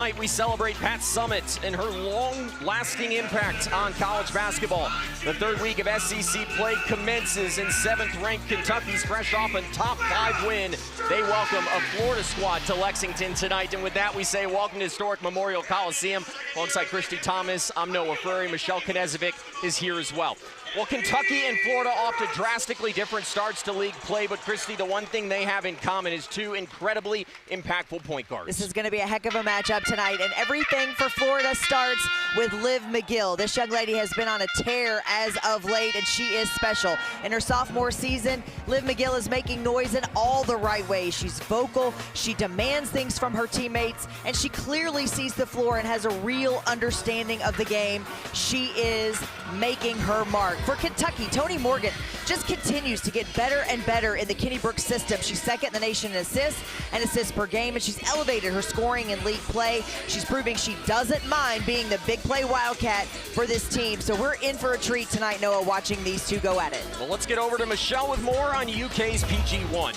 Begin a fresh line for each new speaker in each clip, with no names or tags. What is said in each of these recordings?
Tonight we celebrate Pat Summitt and her long-lasting impact on college basketball. The third week of SEC play commences, and 7th-ranked Kentucky's fresh off a top 5 win. They welcome a Florida squad to Lexington tonight, and with that we say welcome to historic Memorial Coliseum. Alongside Christy Thomas, I'm Noah Furry. Michelle Knezovic is here as well. Well, Kentucky and Florida off to drastically different starts to league play, but Christy, the one thing they have in common is 2 incredibly impactful point guards.
This is going to be a heck of a matchup tonight, and everything for Florida starts with Liv McGill. This young lady has been on a tear as of late, and she is special. In her sophomore season, Liv McGill is making noise in all the right ways. She's vocal, she demands things from her teammates, and she clearly sees the floor and has a real understanding of the game. She is making her mark. For Kentucky, Toni Morgan just continues to get better and better in the Kenny Brooks system. She's second in the nation in assists per game, and she's elevated her scoring in league play. She's proving she doesn't mind being the big play Wildcat for this team. So we're in for a treat tonight, Noah, watching these two go at it.
Well, let's get over to Michelle with more on UK's PG1.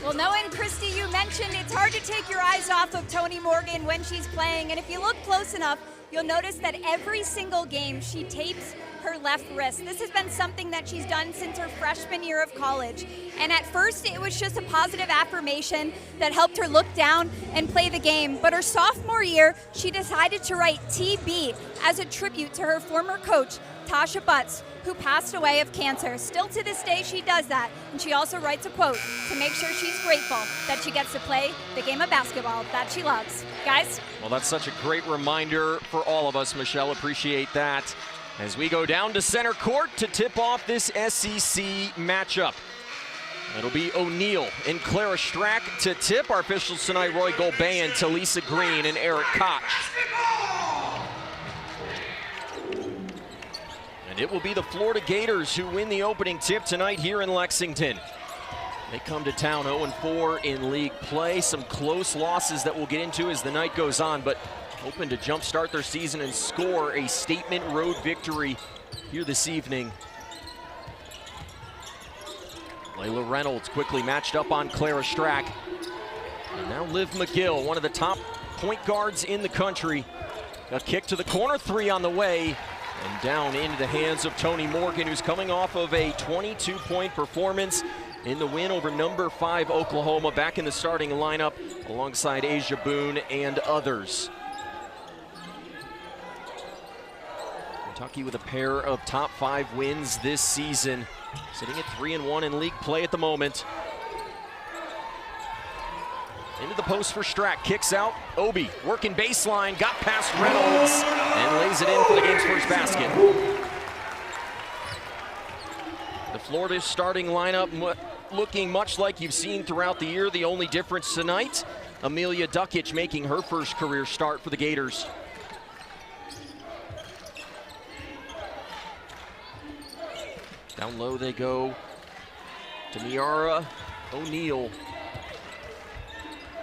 Well, Noah and Christy, you mentioned it's hard to take your eyes off of Toni Morgan when she's playing, and if you look close enough, you'll notice that every single game she tapes her left wrist. This has been something that she's done since her freshman year of college. And at first, it was just a positive affirmation that helped her look down and play the game. But her sophomore year, she decided to write TB as a tribute to her former coach, Tasha Butts, who passed away of cancer. Still to this day, she does that. And she also writes a quote to make sure she's grateful that she gets to play the game of basketball that she loves. Guys?
Well, that's such a great reminder for all of us, Michelle. Appreciate that. As we go down to center court to tip off this SEC matchup. It'll be O'Neal and Clara Strack to tip. Our officials tonight, Roy Golbayan, Talisa Green, and Eric Koch. And it will be the Florida Gators who win the opening tip tonight here in Lexington. They come to town 0-4 in league play. Some close losses that we'll get into as the night goes on, but hoping to jumpstart their season and score a statement road victory here this evening. Layla Reynolds quickly matched up on Clara Strack. And now Liv McGill, one of the top point guards in the country. A kick to the corner, 3 on the way, and down into the hands of Toni Morgan, who's coming off of a 22-point performance in the win over number 5 Oklahoma, back in the starting lineup alongside Asia Boone and others. Kentucky with a pair of top 5 wins this season, sitting at 3-1 in league play at the moment. Into the post for Strack, kicks out, Obi working baseline, got past Reynolds, and lays it in for the game's first basket. The Florida starting lineup looking much like you've seen throughout the year. The only difference tonight, Amelia Dukic making her first career start for the Gators. Down low they go to Miara O'Neal.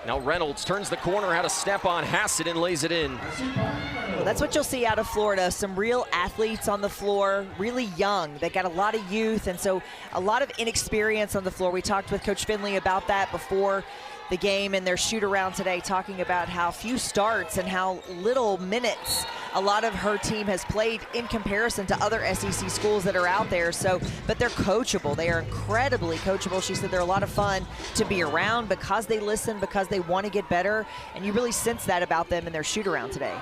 Now Reynolds turns the corner, had a step on Hassett and lays it in.
Well, that's what you'll see out of Florida. Some real athletes on the floor, really young. They got a lot of youth, and so a lot of inexperience on the floor. We talked with Coach Finley about that before the game in their shoot around today, talking about how few starts and how little minutes a lot of her team has played in comparison to other SEC schools that are out there. So, but they're coachable. They are incredibly coachable. She said they're a lot of fun to be around because they listen, because they want to get better, and you really sense that about them in their shoot around today.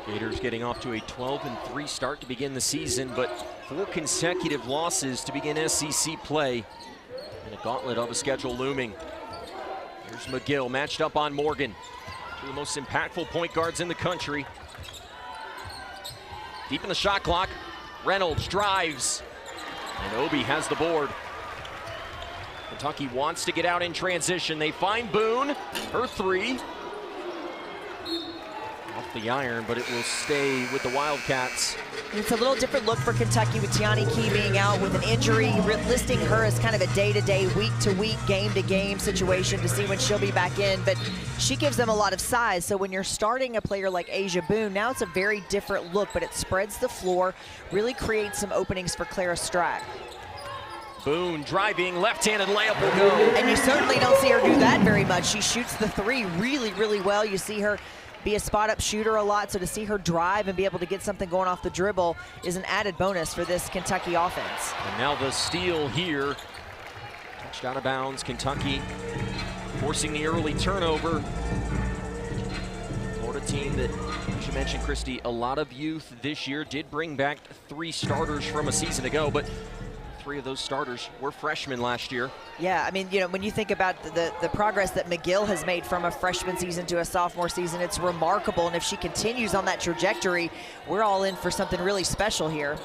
Gators getting off to a 12-3 start to begin the season, but 4 consecutive losses to begin SEC play, and a gauntlet of a schedule looming. Here's McGill matched up on Morgan. 2 of the most impactful point guards in the country. Deep in the shot clock, Reynolds drives, and Obi has the board. Kentucky wants to get out in transition. They find Boone, her 3. Off the iron, but it will stay with the Wildcats.
It's a little different look for Kentucky with Tiani Key being out with an injury, listing her as kind of a day-to-day, week-to-week, game-to-game situation to see when she'll be back in. But she gives them a lot of size, so when you're starting a player like Asia Boone, now it's a very different look, but it spreads the floor, really creates some openings for Clara Strack.
Boone driving, left-handed layup will go.
And you certainly don't see her do that very much. She shoots the 3 really, really well. You see her be a spot-up shooter a lot, so to see her drive and be able to get something going off the dribble is an added bonus for this Kentucky offense.
And now the steal here. Touched out of bounds, Kentucky forcing the early turnover. Florida team that, as you mentioned, Christy, a lot of youth this year, did bring back 3 starters from a season ago, but 3 of those starters were freshmen last year.
Yeah, I mean, you know, when you think about the progress that McGill has made from a freshman season to a sophomore season, it's remarkable. And if she continues on that trajectory, we're all in for something really special here.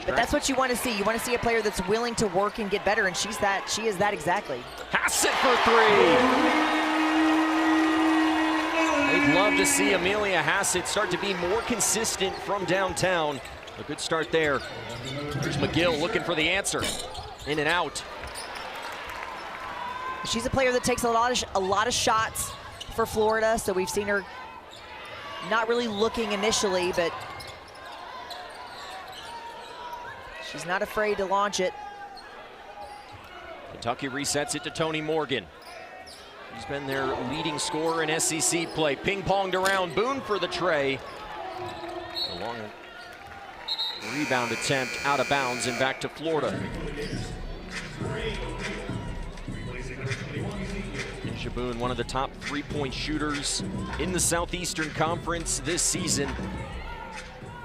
But that's what you want to see. You want to see a player that's willing to work and get better, and she is that exactly.
Hassett for 3. They'd love to see Amelia Hassett start to be more consistent from downtown. A good start there. There's McGill looking for the answer. In and out.
She's a player that takes a lot of shots for Florida, so we've seen her not really looking initially, but she's not afraid to launch it.
Kentucky resets it to Toni Morgan. She's been their leading scorer in SEC play. Ping-ponged around, Boone for the tray. A long rebound attempt out of bounds and back to Florida. Asia Boone, one of the top 3-point shooters in the Southeastern Conference this season.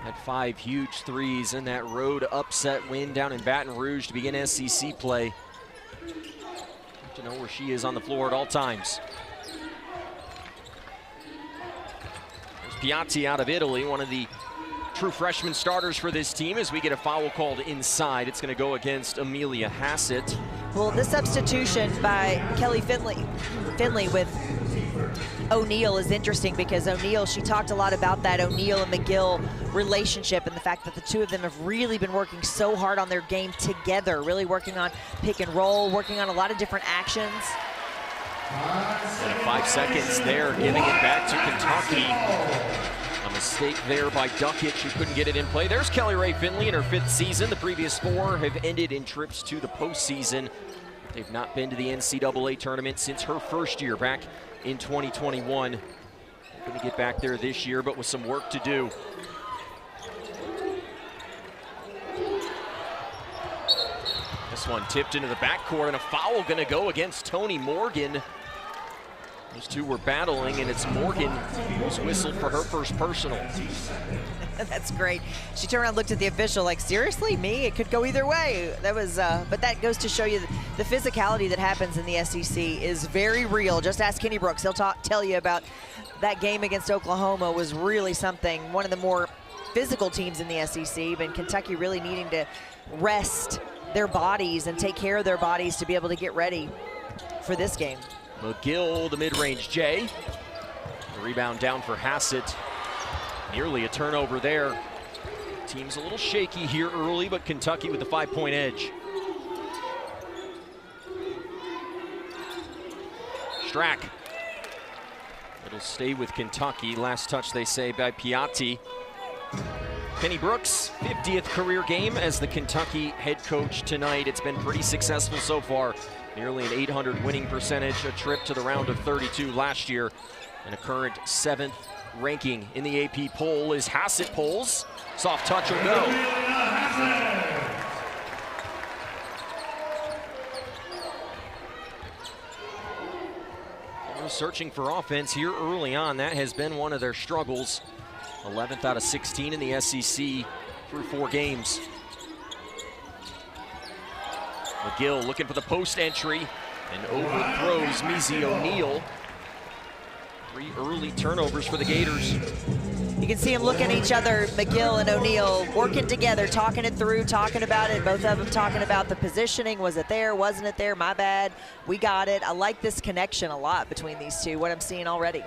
Had 5 huge threes in that road upset win down in Baton Rouge to begin SEC play. Have to know where she is on the floor at all times. There's Piatti out of Italy, one of the true freshman starters for this team, as we get a foul called inside. It's going to go against Amelia Hassett.
Well, this substitution by Kelly Finley with O'Neal is interesting because O'Neal, she talked a lot about that O'Neal and McGill relationship and the fact that the two of them have really been working so hard on their game together, really working on pick and roll, working on a lot of different actions.
And 5 seconds there, giving it back to Kentucky. A mistake there by Duckett. She couldn't get it in play. There's Kelly Rae Finley in her 5th season. The previous 4 have ended in trips to the postseason. They've not been to the NCAA tournament since her first year back in 2021. They're going to get back there this year, but with some work to do. This one tipped into the backcourt, and a foul going to go against Toni Morgan. Those two were battling, and it's Morgan who's whistled for her first personal.
That's great. She turned around and looked at the official like, seriously, me? It could go either way. That was, but that goes to show you the physicality that happens in the SEC is very real. Just ask Kenny Brooks. He'll tell you about that game against Oklahoma was really something, one of the more physical teams in the SEC, but Kentucky really needing to rest their bodies and take care of their bodies to be able to get ready for this game.
McGill, the mid-range J. The rebound down for Hassett. Nearly a turnover there. Team's a little shaky here early, but Kentucky with the 5-point edge. Strack. It'll stay with Kentucky. Last touch, they say, by Piatti. Penny Brooks, 50th career game as the Kentucky head coach tonight. It's been pretty successful so far. Nearly an 800 winning percentage, a trip to the round of 32 last year, and a current 7th ranking in the AP poll is Hassett polls. Soft touch will go. They're searching for offense here early on. That has been one of their struggles. 11th out of 16 in the SEC through 4 games. McGill looking for the post entry and overthrows Mizzy O'Neal. 3 early turnovers for the Gators.
You can see them looking at each other, McGill and O'Neal, working together, talking it through, talking about it. Both of them talking about the positioning. Was it there? Wasn't it there? My bad. We got it. I like this connection a lot between these two, what I'm seeing already.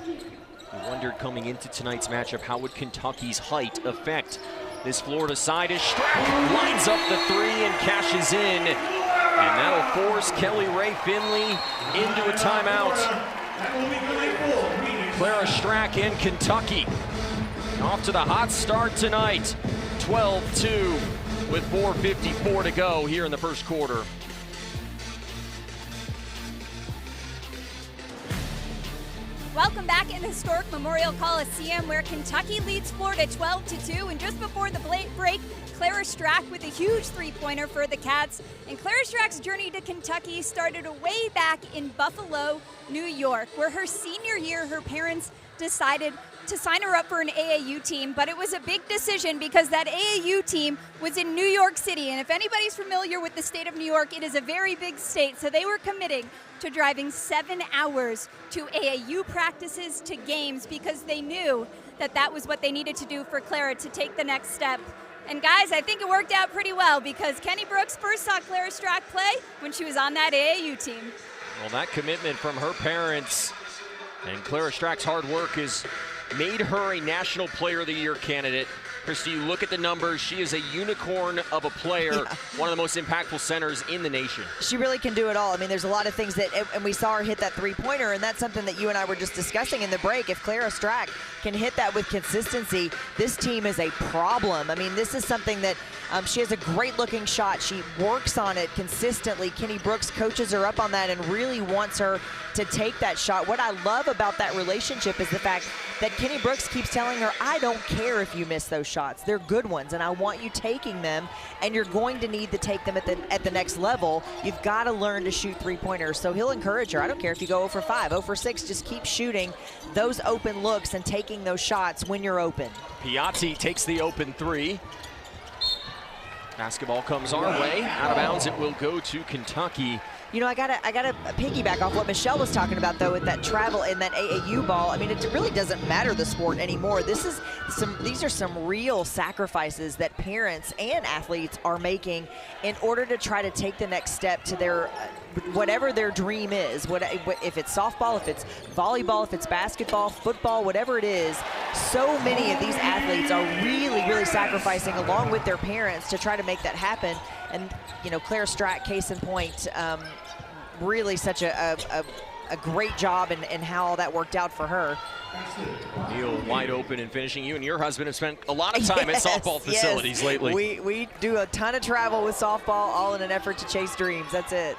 We wondered coming into tonight's matchup, how would Kentucky's height affect this Florida side as Strack lines up the 3 and cashes in. And that'll force Kelly Rae Finley into a timeout. Clara Strack and Kentucky off to the hot start tonight. 12-2 with 4:54 to go here in the first quarter.
Welcome back in historic Memorial Coliseum, where Kentucky leads Florida 12-2. And just before the break, Clara Strack with a huge three-pointer for the Cats. And Clara Strack's journey to Kentucky started way back in Buffalo, New York, where her senior year, her parents decided to sign her up for an AAU team, but it was a big decision because that AAU team was in New York City. And if anybody's familiar with the state of New York, it is a very big state. So they were committing to driving 7 hours to AAU practices, to games, because they knew that that was what they needed to do for Clara to take the next step. And guys, I think it worked out pretty well, because Kenny Brooks first saw Clara Strack play when she was on that AAU team.
Well, that commitment from her parents and Clara Strack's hard work has made her a National Player of the Year candidate. Christy, you look at the numbers, she is a unicorn of a player, one of the most impactful centers in the nation.
She really can do it all. I mean, there's a lot of things that, and we saw her hit that three-pointer, and that's something that you and I were just discussing in the break. If Clara Strack can hit that with consistency, this team is a problem. I mean, this is something that she has a great-looking shot. She works on it consistently. Kenny Brooks coaches her up on that and really wants her to take that shot. What I love about that relationship is the fact that Kenny Brooks keeps telling her, I don't care if you miss those shots. They're good ones, and I want you taking them, and you're going to need to take them at the next level. You've got to learn to shoot three-pointers. So he'll encourage her. I don't care if you go 0 for 5, 0 for 6, just keep shooting those open looks and taking those shots when you're open.
Piatti takes the open three. Basketball comes our way. Out of bounds, it will go to Kentucky.
You know, I gotta piggyback off what Michelle was talking about, though, with that travel and that AAU ball. I mean, it really doesn't matter the sport anymore. These are some real sacrifices that parents and athletes are making in order to try to take the next step to their whatever their dream is. If it's softball, if it's volleyball, if it's basketball, football, whatever it is. So many of these athletes are really, really sacrificing along with their parents to try to make that happen. And, you know, Clara Strack, case in point, really such a great job in how all that worked out for her.
Neil wide open and finishing. You and your husband have spent a lot of time at softball facilities lately.
We do a ton of travel with softball, all in an effort to chase dreams. That's it.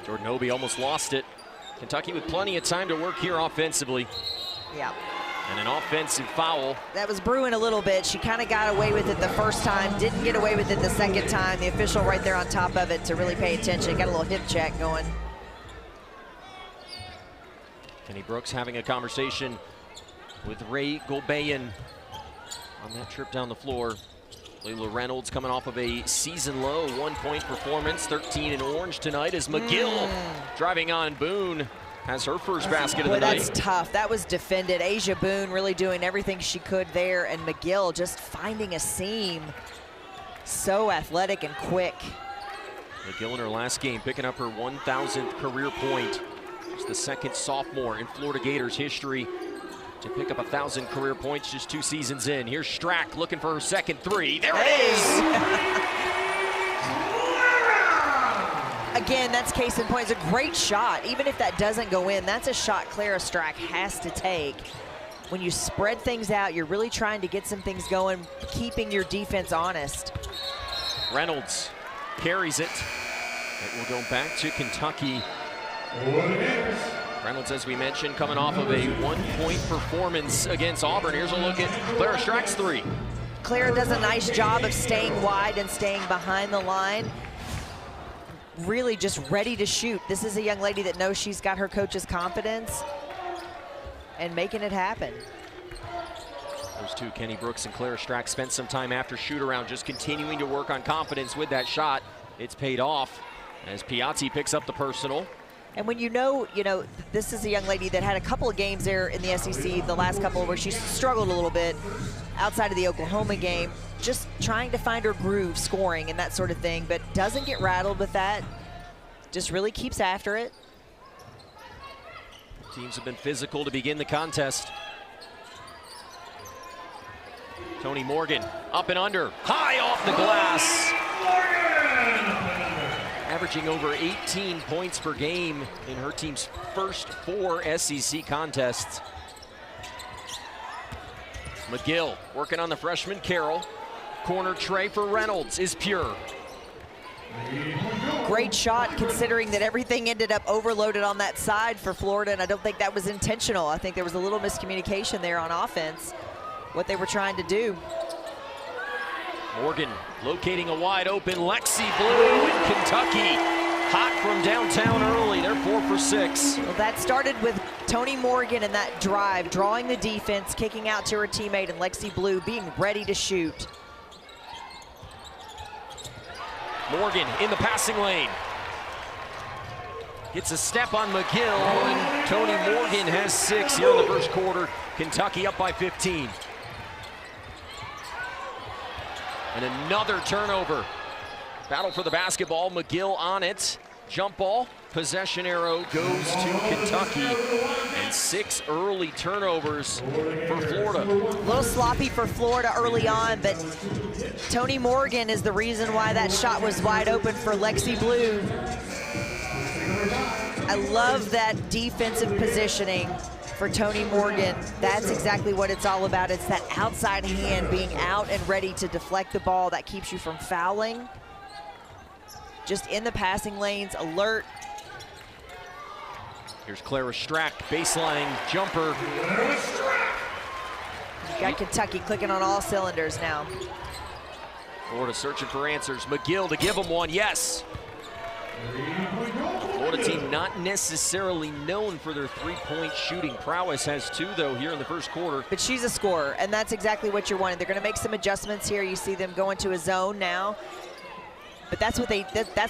Jordan Obi almost lost it. Kentucky with plenty of time to work here offensively.
Yeah.
And an offensive foul.
That was brewing a little bit. She kind of got away with it the first time, didn't get away with it the second time. The official right there on top of it to really pay attention. Got a little hip check going.
Kenny Brooks having a conversation with Ray Golbayan on that trip down the floor. Layla Reynolds coming off of a season low 1-point performance, 13 in orange tonight, as McGill driving on Boone. Has her first basket of the night.
That's tough. That was defended. Asia Boone really doing everything she could there, and McGill just finding a seam. So athletic and quick.
McGill in her last game picking up her 1,000th career point. She's the second sophomore in Florida Gators history to pick up 1,000 career points just 2 seasons in. Here's Strack looking for her second three. There it is!
Again, that's case in point. It's a great shot. Even if that doesn't go in, that's a shot Clara Strack has to take. When you spread things out, you're really trying to get some things going, keeping your defense honest.
Reynolds carries it. It will go back to Kentucky. Reynolds, as we mentioned, coming off of a 1-point performance against Auburn. Here's a look at Clara Strack's three.
Clara does a nice job of staying wide and staying behind the line. Really just ready to shoot. This is a young lady that knows she's got her coach's confidence and making it happen.
Those two, Kenny Brooks and Clara Strack, spent some time after shoot-around just continuing to work on confidence with that shot. It's paid off as Piatti picks up the personal.
And when you know, this is a young lady that had a couple of games there in the SEC, the last couple where she struggled a little bit outside of the Oklahoma game, just trying to find her groove, scoring and that sort of thing, but doesn't get rattled with that, just really keeps after it.
Teams have been physical to begin the contest. Tony Morgan up and under, high off the glass. Averaging over 18 points per game in her team's first 4 SEC contests. McGill working on the freshman Carroll. Corner tray for Reynolds is pure.
Great shot considering that everything ended up overloaded on that side for Florida, and I don't think that was intentional. I think there was a little miscommunication there on offense, what they were trying to do.
Morgan locating a wide open Lexi Blue in Kentucky. Hot from downtown early, they're 4 for 6.
Well, that started with Toni Morgan and that drive, drawing the defense, kicking out to her teammate, and Lexi Blue being ready to shoot.
Morgan in the passing lane. Gets a step on McGill, and Toni Morgan has 6 here in the first quarter. Kentucky up by 15. And another turnover. Battle for the basketball, McGill on it. Jump ball, possession arrow goes to Kentucky. And 6 early turnovers for Florida.
A little sloppy for Florida early on, but Toni Morgan is the reason why that shot was wide open for Lexi Blue. I love that defensive positioning for Toni Morgan. That's exactly what it's all about. It's that outside hand being out and ready to deflect the ball that keeps you from fouling. Just in the passing lanes, alert.
Here's Clara Strack, baseline jumper.
You got Kentucky clicking on all cylinders now.
Florida searching for answers. McGill to give them one, yes. Florida team not necessarily known for their three-point shooting prowess, has 2 though here in the first quarter.
But she's a scorer, and that's exactly what you're wanting. They're going to make some adjustments here. You see them go into a zone now. But that's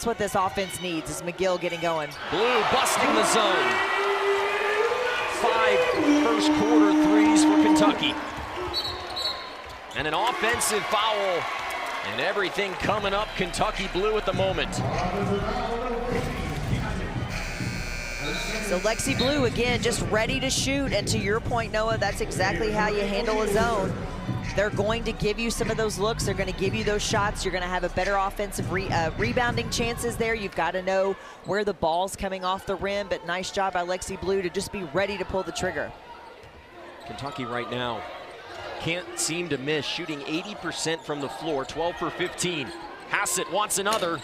what this offense needs, is McGill getting going.
Blue busting the zone. 5 first quarter threes for Kentucky. And an offensive foul. And everything coming up Kentucky Blue at the moment.
So Lexi Blue, again, just ready to shoot. And to your point, Noah, that's exactly how you handle a zone. They're going to give you some of those looks. They're going to give you those shots. You're going to have a better offensive rebounding chances there. You've got to know where the ball's coming off the rim, but nice job by Lexi Blue to just be ready to pull the trigger.
Kentucky right now can't seem to miss, shooting 80% from the floor, 12 for 15. Hassett wants another.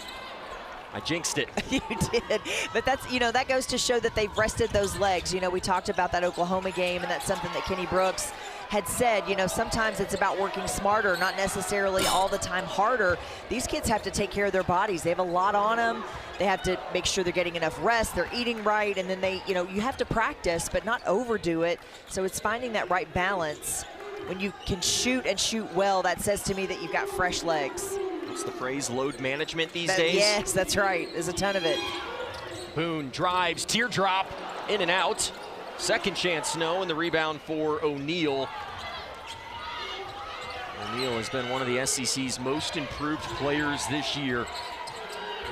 I jinxed it.
You did, but that's, you know, that goes to show that they've rested those legs. You know, we talked about that Oklahoma game, and that's something that Kenny Brooks had said, you know, sometimes it's about working smarter, not necessarily all the time harder. These kids have to take care of their bodies. They have a lot on them. They have to make sure they're getting enough rest, they're eating right, and then they, you know, you have to practice, but not overdo it. So it's finding that right balance. When you can shoot and shoot well, that says to me that you've got fresh legs.
What's the phrase, load management these days?
Yes, that's right. There's a ton of it.
Boone drives, teardrop, in and out. Second chance, Snow, and the rebound for O'Neal. O'Neal has been one of the SEC's most improved players this year.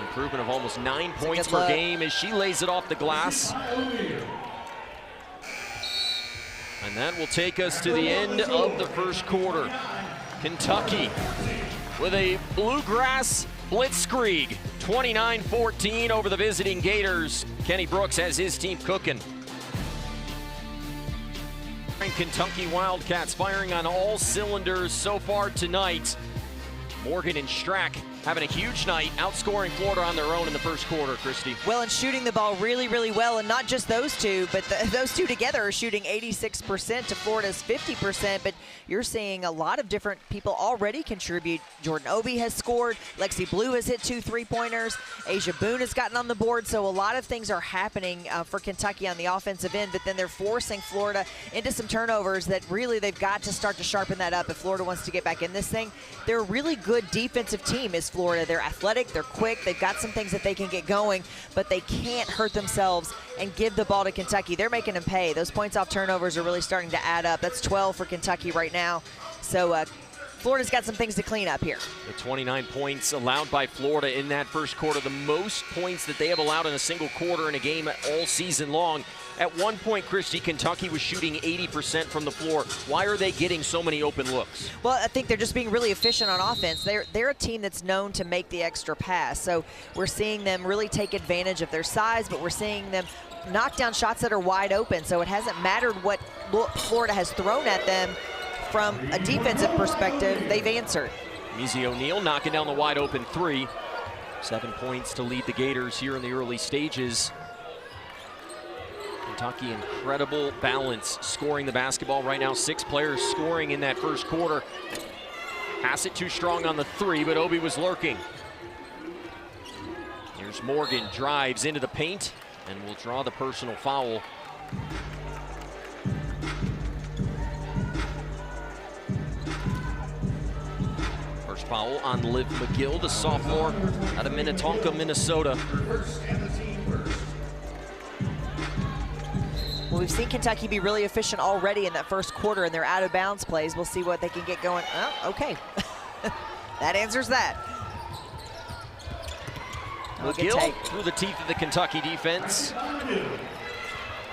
Improvement of almost 9 points per game as she lays it off the glass. And that will take us to the end of the first quarter. Kentucky with a Bluegrass blitzkrieg, 29-14 over the visiting Gators. Kenny Brooks has his team cooking. Kentucky Wildcats firing on all cylinders so far tonight. Morgan and Strack having a huge night, outscoring Florida on their own in the first quarter, Christy.
Well, and shooting the ball really, really well, and not just those two, but those two together are shooting 86% to Florida's 50%, but you're seeing a lot of different people already contribute. Jordan Obi has scored, Lexi Blue has hit 2 3-pointers, Asia Boone has gotten on the board, so a lot of things are happening for Kentucky on the offensive end, but then they're forcing Florida into some turnovers that really they've got to start to sharpen that up if Florida wants to get back in this thing. They're a really good defensive team, is Florida. They're athletic, they're quick, they've got some things that they can get going, but they can't hurt themselves and give the ball to Kentucky. They're making them pay. Those points off turnovers are really starting to add up. That's 12 for Kentucky right now. So Florida's got some things to clean up here.
The 29 points allowed by Florida in that first quarter, the most points that they have allowed in a single quarter in a game all season long. At one point, Christy, Kentucky was shooting 80% from the floor. Why are they getting so many open looks?
Well, I think they're just being really efficient on offense. They're a team that's known to make the extra pass. So we're seeing them really take advantage of their size, but we're seeing them knock down shots that are wide open. So it hasn't mattered what Florida has thrown at them. From a defensive perspective, they've answered.
Mizzy O'Neal knocking down the wide open 3. 7 points to lead the Gators here in the early stages. Kentucky, incredible balance scoring the basketball right now. 6 players scoring in that first quarter. Hassett too strong on the 3, but Obi was lurking. Here's Morgan, drives into the paint and will draw the personal foul. First foul on Liv McGill, the sophomore out of Minnetonka, Minnesota.
Well, we've seen Kentucky be really efficient already in that first quarter in their out-of-bounds plays. We'll see what they can get going. Oh, okay. That answers that.
McGill through the teeth of the Kentucky defense.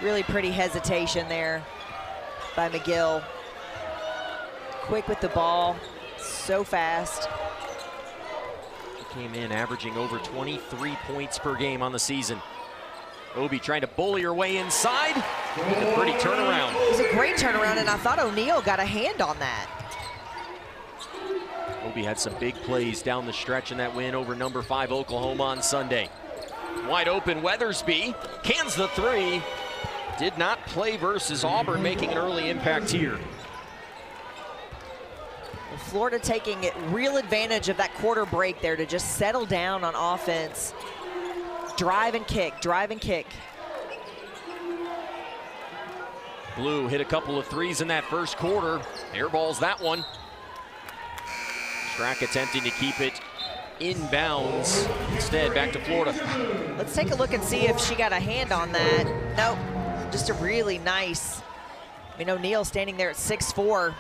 Really pretty hesitation there by McGill. Quick with the ball, so fast.
He came in averaging over 23 points per game on the season. Obi trying to bully her way inside with a pretty turnaround.
It was a great turnaround, and I thought O'Neal got a hand on that.
Obi had some big plays down the stretch in that win over number 5 Oklahoma on Sunday. Wide open Weathersby, cans the 3. Did not play versus Auburn, making an early impact here.
Florida taking real advantage of that quarter break there to just settle down on offense. Drive and kick, drive and kick.
Blue hit a couple of 3s in that first quarter. Airballs that one. Strack attempting to keep it inbounds. Instead, back to Florida.
Let's take a look and see if she got a hand on that. Nope, just a really nice. I mean, O'Neal standing there at 6'4".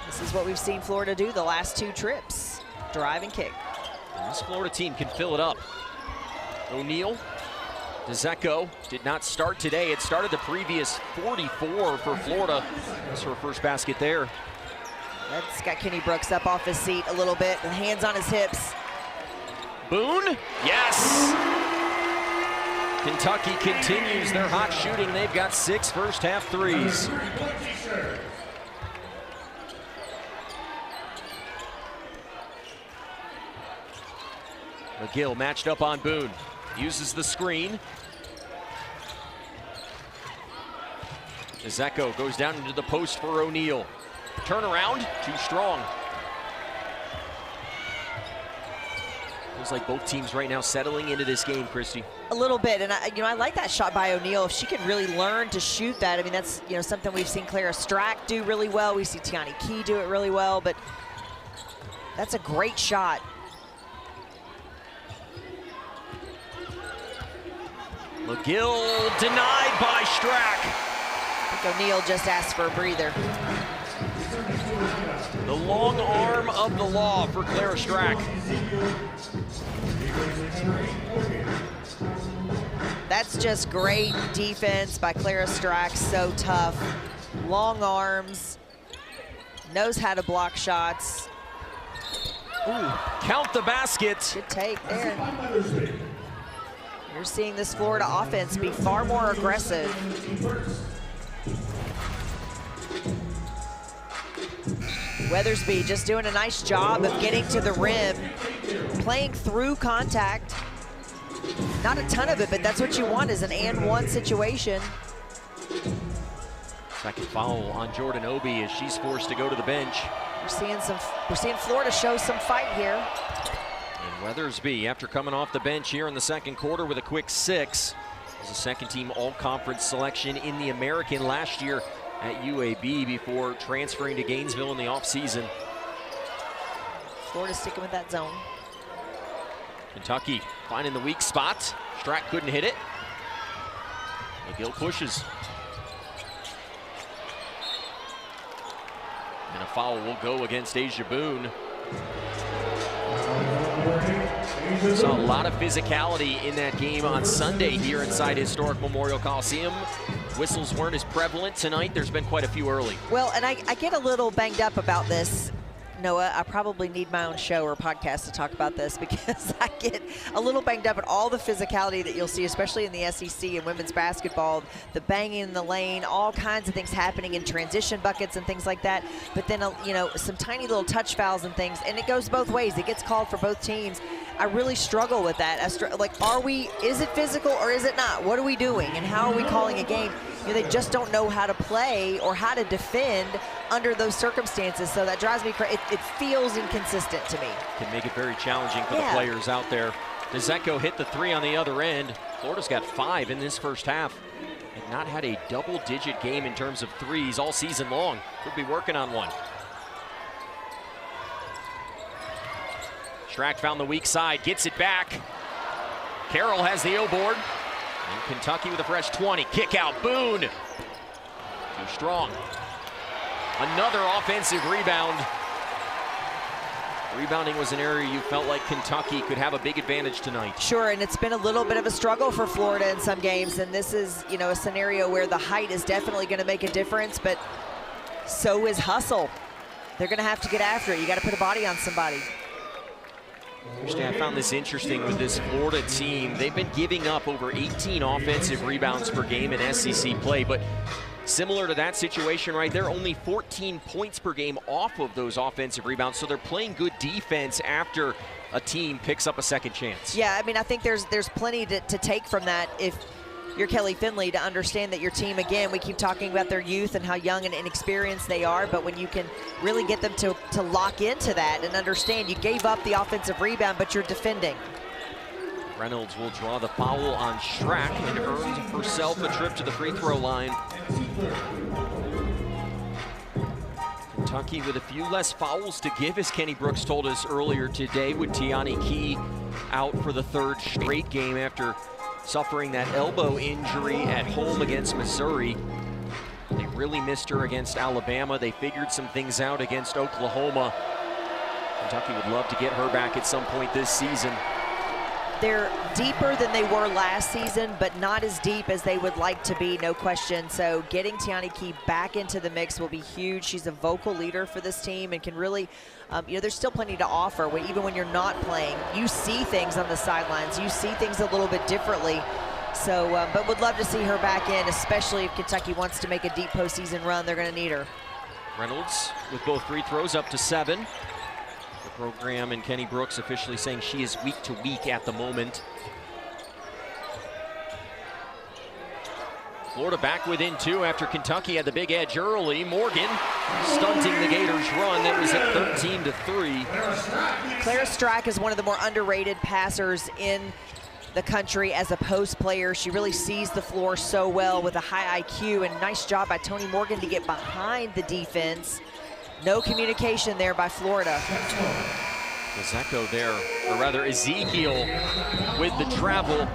This is what we've seen Florida do the last 2 trips. Drive and kick.
And this Florida team can fill it up. O'Neal, DeZecco did not start today. It started the previous 44 for Florida. That's her first basket there.
That's got Kenny Brooks up off his seat a little bit, hands on his hips.
Boone, yes! Kentucky continues their hot shooting. They've got 6 first half 3s. McGill matched up on Boone, uses the screen. DeZecco goes down into the post for O'Neal. Turnaround, too strong. Feels like both teams right now settling into this game, Christy.
A little bit, and I like that shot by O'Neal. If she can really learn to shoot that, I mean, that's something we've seen Clara Strack do really well. We see Tiani Key do it really well, but that's a great shot.
McGill denied by Strack.
I think O'Neal just asked for a breather.
The long arm of the law for Clara Strack.
That's just great defense by Clara Strack, so tough. Long arms, knows how to block shots.
Ooh, count the basket.
Good take there. You're seeing this Florida offense be far more aggressive. Weathersby just doing a nice job of getting to the rim, playing through contact. Not a ton of it, but that's what you want is an and-one situation.
Second foul on Jordan Obi as she's forced to go to the bench.
We're seeing Florida show some fight here.
And Weathersby, after coming off the bench here in the second quarter with a quick 6, was a second-team all-conference selection in the American last year at UAB before transferring to Gainesville in the offseason.
Florida sticking with that zone.
Kentucky finding the weak spot. Strack couldn't hit it. McGill pushes. And a foul will go against Asia Boone. We saw a lot of physicality in that game on Sunday here inside historic Memorial Coliseum. Whistles weren't as prevalent tonight. There's been quite a few early.
Well, and I get a little banged up about this. Noah, I probably need my own show or podcast to talk about this because I get a little banged up at all the physicality that you'll see, especially in the SEC and women's basketball, the banging in the lane, all kinds of things happening in transition buckets and things like that. But then, you know, some tiny little touch fouls and things, and it goes both ways. It gets called for both teams. I really struggle with that. Is it physical or is it not? What are we doing and how are we calling a game? You know, they just don't know how to play or how to defend under those circumstances. So that drives me crazy. It feels inconsistent to me.
Can make it very challenging for the players out there. Dzeko hit the 3 on the other end. Florida's got 5 in this first half. And not had a double-digit game in terms of threes all season long. Could be working on one. Strack found the weak side, gets it back. Carroll has the O-board. And Kentucky with a fresh 20. Kick out, Boone. Too strong. Another offensive rebound. Rebounding was an area you felt like Kentucky could have a big advantage tonight.
Sure, and it's been a little bit of a struggle for Florida in some games, and this is, you know, a scenario where the height is definitely going to make a difference, but so is hustle. They're going to have to get after it. You got to put a body on somebody.
I found this interesting with this Florida team. They've been giving up over 18 offensive rebounds per game in SEC play, but similar to that situation right there, only 14 points per game off of those offensive rebounds, so they're playing good defense after a team picks up a second chance.
Yeah, I mean, I think there's plenty to take from that if you're Kelly Finley, to understand that your team, again, we keep talking about their youth and how young and inexperienced they are, but when you can really get them to lock into that and understand you gave up the offensive rebound, but you're defending.
Reynolds will draw the foul on Strack and earned herself a trip to the free throw line. Kentucky with a few less fouls to give, as Kenny Brooks told us earlier today, with Tiani Key out for the 3rd straight game after suffering that elbow injury at home against Missouri. They really missed her against Alabama. They figured some things out against Oklahoma. Kentucky would love to get her back at some point this season.
They're deeper than they were last season, but not as deep as they would like to be, no question. So getting Tiani Key back into the mix will be huge. She's a vocal leader for this team and can really, you know, there's still plenty to offer. Even when you're not playing, you see things on the sidelines. You see things a little bit differently. So, but would love to see her back in, especially if Kentucky wants to make a deep postseason run. They're going to need her.
Reynolds with both free throws up to 7. The program and Kenny Brooks officially saying she is week to week at the moment. Florida back within 2 after Kentucky had the big edge early. Morgan stunting the Gators' run. That was at 13-3.
Clara Strack is one of the more underrated passers in the country as a post player. She really sees the floor so well with a high IQ, and nice job by Toni Morgan to get behind the defense. No communication there by Florida.
Dzeko there, or rather Ezekiel with the travel.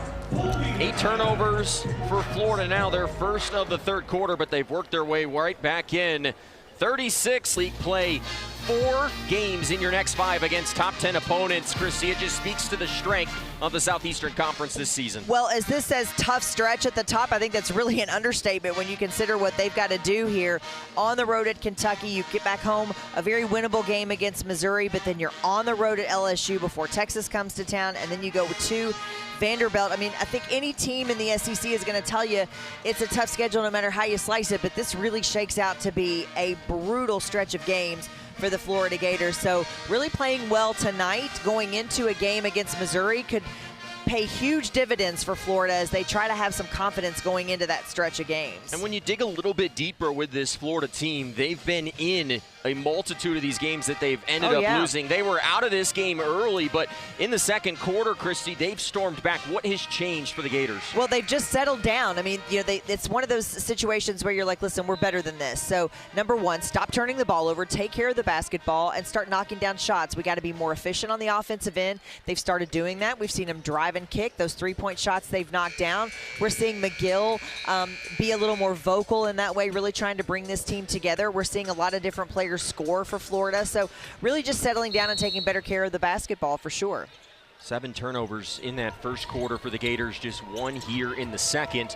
8 turnovers for Florida now, their first of the 3rd quarter, but they've worked their way right back in. 36 league play, 4 games in your next 5 against top 10 opponents. Christy, it just speaks to the strength of the Southeastern Conference this season.
Well, as this says tough stretch at the top, I think that's really an understatement when you consider what they've got to do here. On the road at Kentucky, you get back home, a very winnable game against Missouri, but then you're on the road at LSU before Texas comes to town, and then you go to Vanderbilt. I mean, I think any team in the SEC is going to tell you it's a tough schedule no matter how you slice it, but this really shakes out to be a brutal stretch of games for the Florida Gators. So really playing well tonight, going into a game against Missouri could pay huge dividends for Florida as they try to have some confidence going into that stretch of games.
And when you dig a little bit deeper with this Florida team, they've been in a multitude of these games that they've ended up losing. They were out of this game early, but in the 2nd quarter, Christy, they've stormed back. What has changed for the Gators?
Well, they've just settled down. I mean, you know, it's one of those situations where you're like, listen, we're better than this. So, number 1, stop turning the ball over, take care of the basketball, and start knocking down shots. We got to be more efficient on the offensive end. They've started doing that. We've seen them drive and kick. Those 3-point shots they've knocked down. We're seeing McGill be a little more vocal in that way, really trying to bring this team together. We're seeing a lot of different players score for Florida. So really just settling down and taking better care of the basketball for sure.
7 turnovers in that first quarter for the Gators, just 1 here in the 2nd.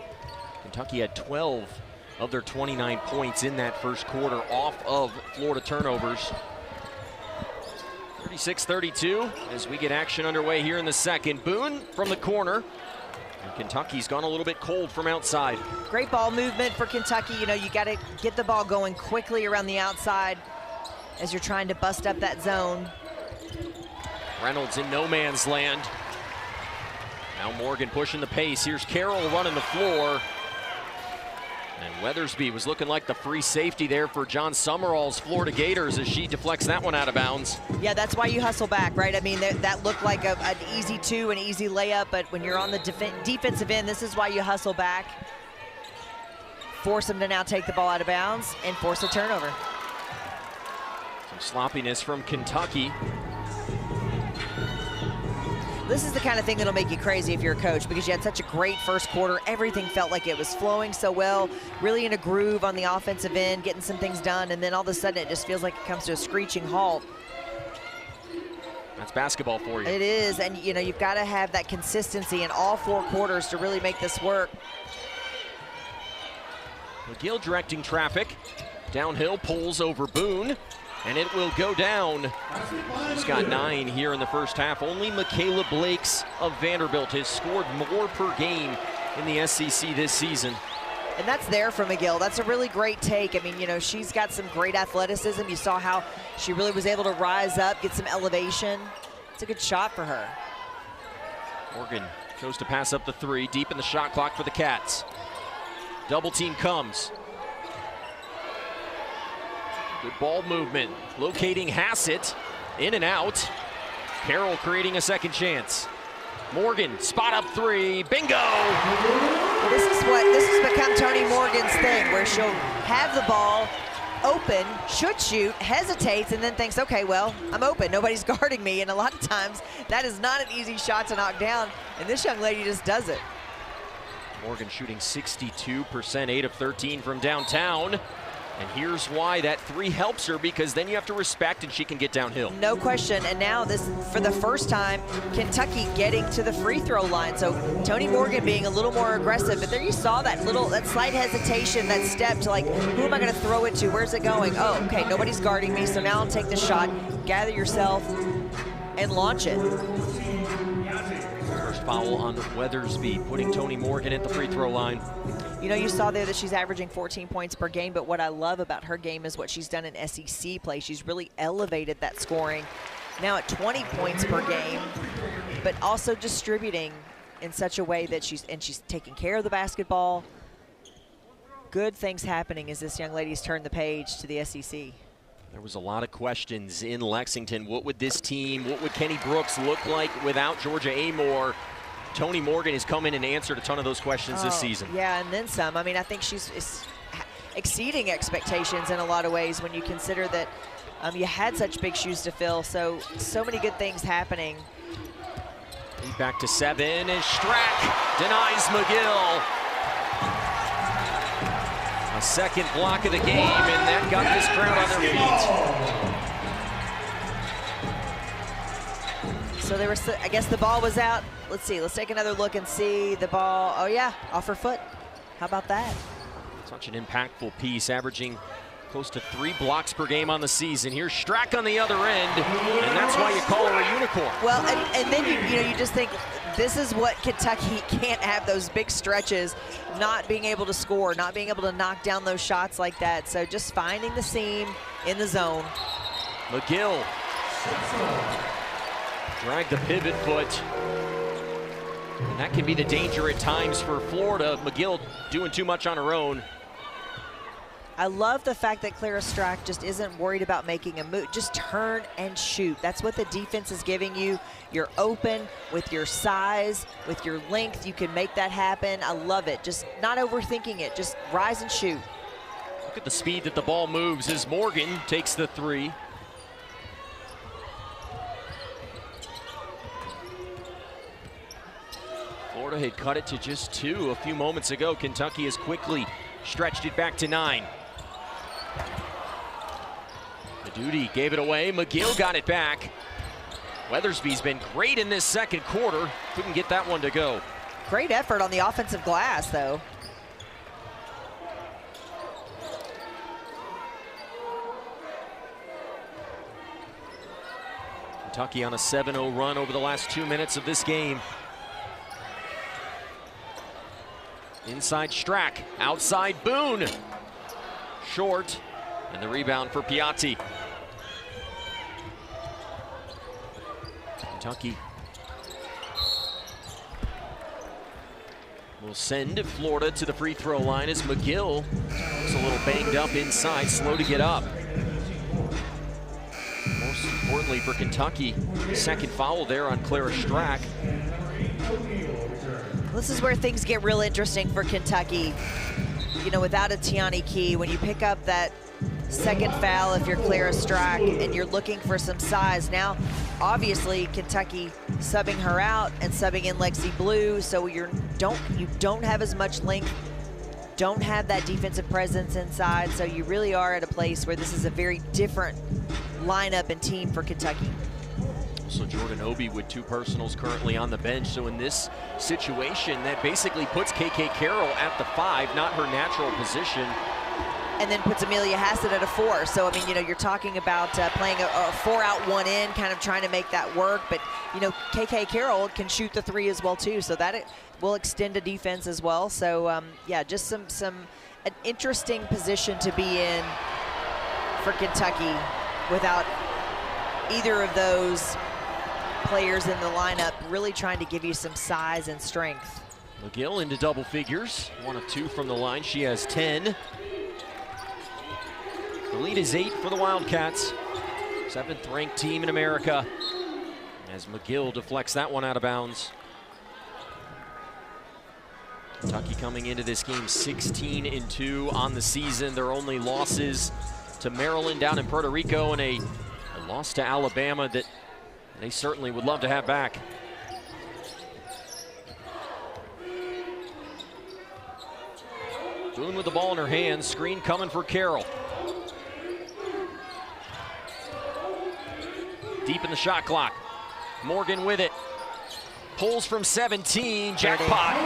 Kentucky had 12 of their 29 points in that first quarter off of Florida turnovers. 36-32 as we get action underway here in the second. Boone from the corner. And Kentucky's gone a little bit cold from outside.
Great ball movement for Kentucky. You know, you got to get the ball going quickly around the outside as you're trying to bust up that zone.
Reynolds in no man's land. Now Morgan pushing the pace. Here's Carroll running the floor. And Weathersby was looking like the free safety there for John Summerall's Florida Gators as she deflects that one out of bounds.
Yeah, that's why you hustle back, right? I mean, that looked like an easy two, an easy layup, but when you're on the defensive end, this is why you hustle back. Force them to now take the ball out of bounds and force a turnover.
Some sloppiness from Kentucky.
This is the kind of thing that'll make you crazy if you're a coach, because you had such a great first quarter. Everything felt like it was flowing so well, really in a groove on the offensive end, getting some things done, and then all of a sudden it just feels like it comes to a screeching halt.
That's basketball for you.
It is, and you know, you've got to have that consistency in all 4 quarters to really make this work.
McGill directing traffic. Downhill, pulls over Boone. And it will go down. He's got 9 here in the first half. Only Michaela Blakes of Vanderbilt has scored more per game in the SEC this season.
And that's there for McGill. That's a really great take. I mean, you know, she's got some great athleticism. You saw how she really was able to rise up, get some elevation. It's a good shot for her.
Morgan goes to pass up the 3, deep in the shot clock for the Cats. Double team comes. Good ball movement, locating Hassett, in and out. Carroll creating a second chance. Morgan, spot up 3, bingo!
Well, this has become Tony Morgan's thing, where she'll have the ball open, should shoot, hesitates, and then thinks, okay, well, I'm open, nobody's guarding me, and a lot of times that is not an easy shot to knock down, and this young lady just does it.
Morgan shooting 62%, 8 of 13 from downtown. And here's why that 3 helps her, because then you have to respect and she can get downhill.
No question, and now this, for the first time, Kentucky getting to the free throw line. So Tony Morgan being a little more aggressive, but there you saw that slight hesitation, that step to like, who am I gonna throw it to? Where's it going? Oh, okay, nobody's guarding me, so now I'll take the shot, gather yourself, and launch it.
First foul on Weathersby, putting Tony Morgan at the free throw line.
You know, you saw there that she's averaging 14 points per game, but what I love about her game is what she's done in SEC play. She's really elevated that scoring, now at 20 points per game, but also distributing in such a way that she's taking care of the basketball. Good things happening as this young lady's turned the page to the SEC.
There was a lot of questions in Lexington. What would this team, what would Kenny Brooks look like without Georgia Amore? Tony Morgan has come in and answered a ton of those questions this season.
Yeah, and then some. I mean, I think she's exceeding expectations in a lot of ways when you consider that you had such big shoes to fill. So many good things happening.
Lead back to 7 as Strack denies McGill. A second block of the game, and that got this crowd on their feet.
So there was, I guess the ball was out. Let's see, let's take another look and see the ball. Oh yeah, off her foot. How about that?
Such an impactful piece, averaging close to 3 blocks per game on the season. Here's Strack on the other end, and that's why you call her a unicorn.
Well, and then you just think, this is what Kentucky can't have, those big stretches, not being able to score, not being able to knock down those shots like that. So just finding the seam in the zone.
McGill drag the pivot foot. And that can be the danger at times for Florida. McGill doing too much on her own.
I love the fact that Clara Strack just isn't worried about making a move. Just turn and shoot. That's what the defense is giving you. You're open with your size, with your length. You can make that happen. I love it. Just not overthinking it. Just rise and shoot.
Look at the speed that the ball moves as Morgan takes the 3. Florida had cut it to just 2 a few moments ago. Kentucky has quickly stretched it back to 9. Duty gave it away. McGill got it back. Weathersby's been great in this second quarter. Couldn't get that one to go.
Great effort on the offensive glass, though.
Kentucky on a 7-0 run over the last 2 minutes of this game. Inside Strack, outside Boone. Short, and the rebound for Piatti. Kentucky will send Florida to the free throw line as McGill is a little banged up inside, slow to get up. Most importantly for Kentucky, second foul there on Clara Strack.
This is where things get real interesting for Kentucky. You know, without a Tiani Key, when you pick up that second foul if you're Clara Strack and you're looking for some size. Now, obviously, Kentucky subbing her out and subbing in Lexi Blue, so you don't have as much length, don't have that defensive presence inside, so you really are at a place where this is a very different lineup and team for Kentucky.
Also, Jordan Obi with 2 personals currently on the bench. So in this situation, that basically puts KK Carroll at the 5, not her natural position.
And then puts Amelia Hassett at a 4. So, I mean, you know, you're talking about playing a 4 out 1 in, kind of trying to make that work. But, you know, KK Carroll can shoot the 3 as well, too. So that will extend a defense as well. So, yeah, just an interesting position to be in for Kentucky without either of those players in the lineup really trying to give you some size and strength.
McGill into double figures, 1 of 2 from the line. She has 10. The lead is 8 for the Wildcats. 7th ranked team in America. As McGill deflects that one out of bounds. Kentucky coming into this game 16-2 on the season. Their only losses to Maryland down in Puerto Rico and a loss to Alabama that they certainly would love to have back. Boone with the ball in her hands. Screen coming for Carroll. Deep in the shot clock. Morgan with it. Pulls from 17. Jackpot.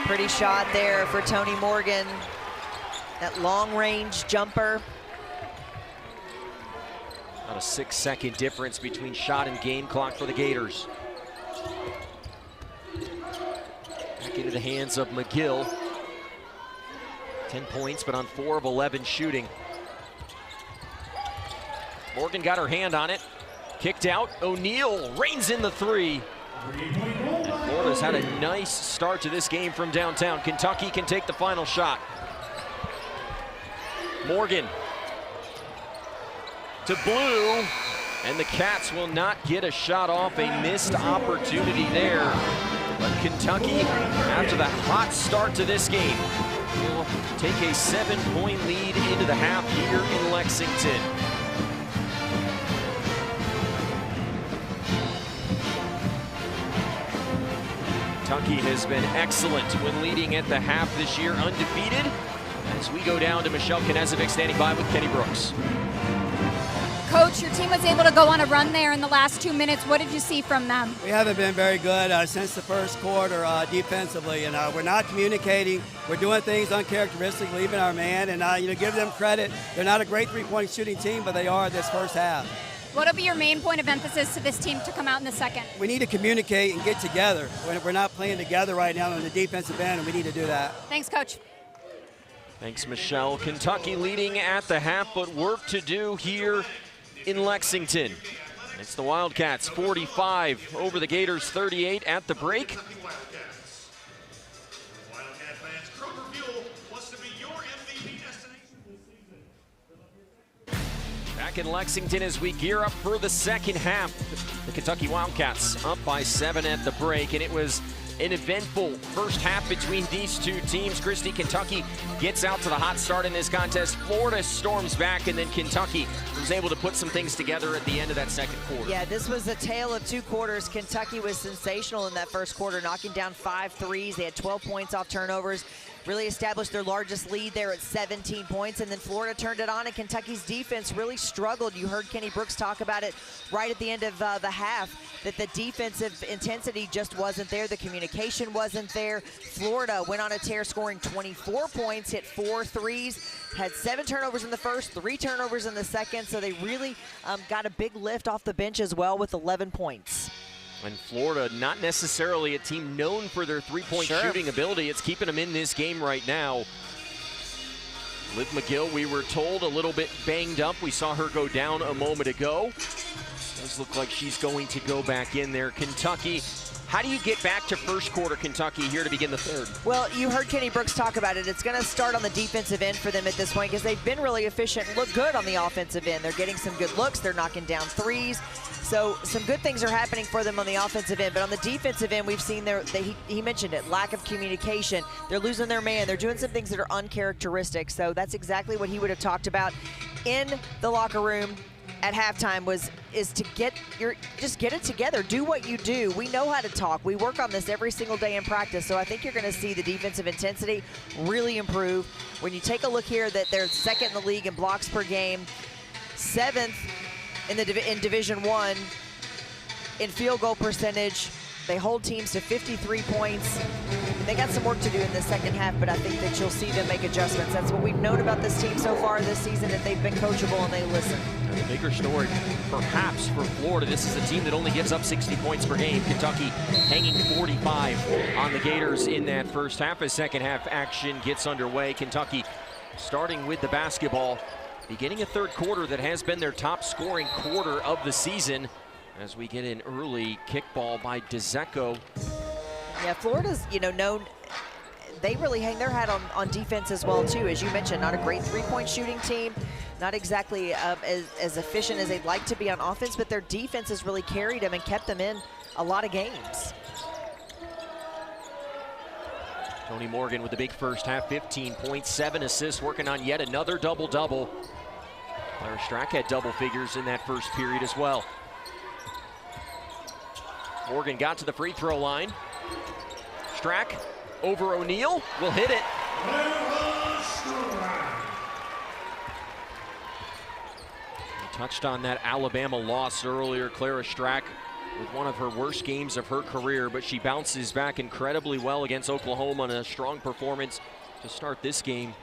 Pretty shot there for Toni Morgan. That long-range jumper.
About a 6-second difference between shot and game clock for the Gators. Back into the hands of McGill. 10 points, but on 4 of 11 shooting. Morgan got her hand on it. Kicked out. O'Neal reins in the 3. And Florida's had a nice start to this game from downtown. Kentucky can take the final shot. Morgan to Blue, and the Cats will not get a shot off. A missed opportunity there. But Kentucky, after the hot start to this game, will take a 7-point lead into the half here in Lexington. Kentucky has been excellent when leading at the half this year, undefeated. As we go down to Michelle Knezovic standing by with Kenny Brooks.
Coach, your team was able to go on a run there in the last 2 minutes. What did you see from them?
We haven't been very good since the first quarter defensively, and we're not communicating. We're doing things uncharacteristic, leaving our man, and give them credit. They're not a great three-point shooting team, but they are this first half.
What will be your main point of emphasis to this team to come out in the second?
We need to communicate and get together. We're not playing together right now on the defensive end, and we need to do that.
Thanks, Coach.
Thanks, Michelle. Kentucky leading at the half, but work to do here in Lexington. It's the Wildcats 45 over the Gators 38 at the break. Back in Lexington as we gear up for the second half. The Kentucky Wildcats up by 7 at the break, and it was an eventful first half between these two teams. Christy, Kentucky gets out to the hot start in this contest. Florida storms back, and then Kentucky was able to put some things together at the end of that second quarter.
Yeah, this was a tale of 2 quarters. Kentucky was sensational in that first quarter, knocking down 5 threes. They had 12 points off turnovers. really established their largest lead there at 17 points, and then Florida turned it on, and Kentucky's defense really struggled. You heard Kenny Brooks talk about it right at the end of the half, that the defensive intensity just wasn't there. The communication wasn't there. Florida went on a tear, scoring 24 points, hit 4 threes, had 7 turnovers in the first, 3 turnovers in the second, so they really got a big lift off the bench as well with 11 points.
And Florida, not necessarily a team known for their three-point shooting ability. It's keeping them in this game right now. Liv McGill, we were told, a little bit banged up. We saw her go down a moment ago. Does look like she's going to go back in there. Kentucky, how do you get back to first quarter Kentucky here to begin the third?
Well, you heard Kenny Brooks talk about it. It's going to start on the defensive end for them at this point because they've been really efficient and look good on the offensive end. They're getting some good looks. They're knocking down threes. So some good things are happening for them on the offensive end. But on the defensive end, we've seen he mentioned it, lack of communication. They're losing their man. They're doing some things that are uncharacteristic. So that's exactly what he would have talked about in the locker room at halftime is to just get it together. Do what you do. We know how to talk. We work on this every single day in practice. So I think you're going to see the defensive intensity really improve. When you take a look here, that they're second in the league in blocks per game, 7th in Division I in field goal percentage. They hold teams to 53 points. They got some work to do in the second half, but I think that you'll see them make adjustments. That's what we've known about this team so far this season, that they've been coachable and they listen.
And the bigger story, perhaps, for Florida, this is a team that only gives up 60 points per game. Kentucky hanging 45 on the Gators in that first half. As second half action gets underway, Kentucky starting with the basketball, beginning a third quarter that has been their top scoring quarter of the season, as we get an early kickball by DeZecco.
Yeah, Florida's, known, they really hang their hat on defense as well, too. As you mentioned, not a great three-point shooting team, not exactly as efficient as they'd like to be on offense, but their defense has really carried them and kept them in a lot of games.
Tony Morgan with the big first half, 15 points, 7 assists, working on yet another double-double. Clara Strack had double figures in that first period as well. Morgan got to the free throw line. Strack over O'Neal, will hit it. We touched on that Alabama loss earlier. Clara Strack with one of her worst games of her career, but she bounces back incredibly well against Oklahoma on a strong performance to start this game.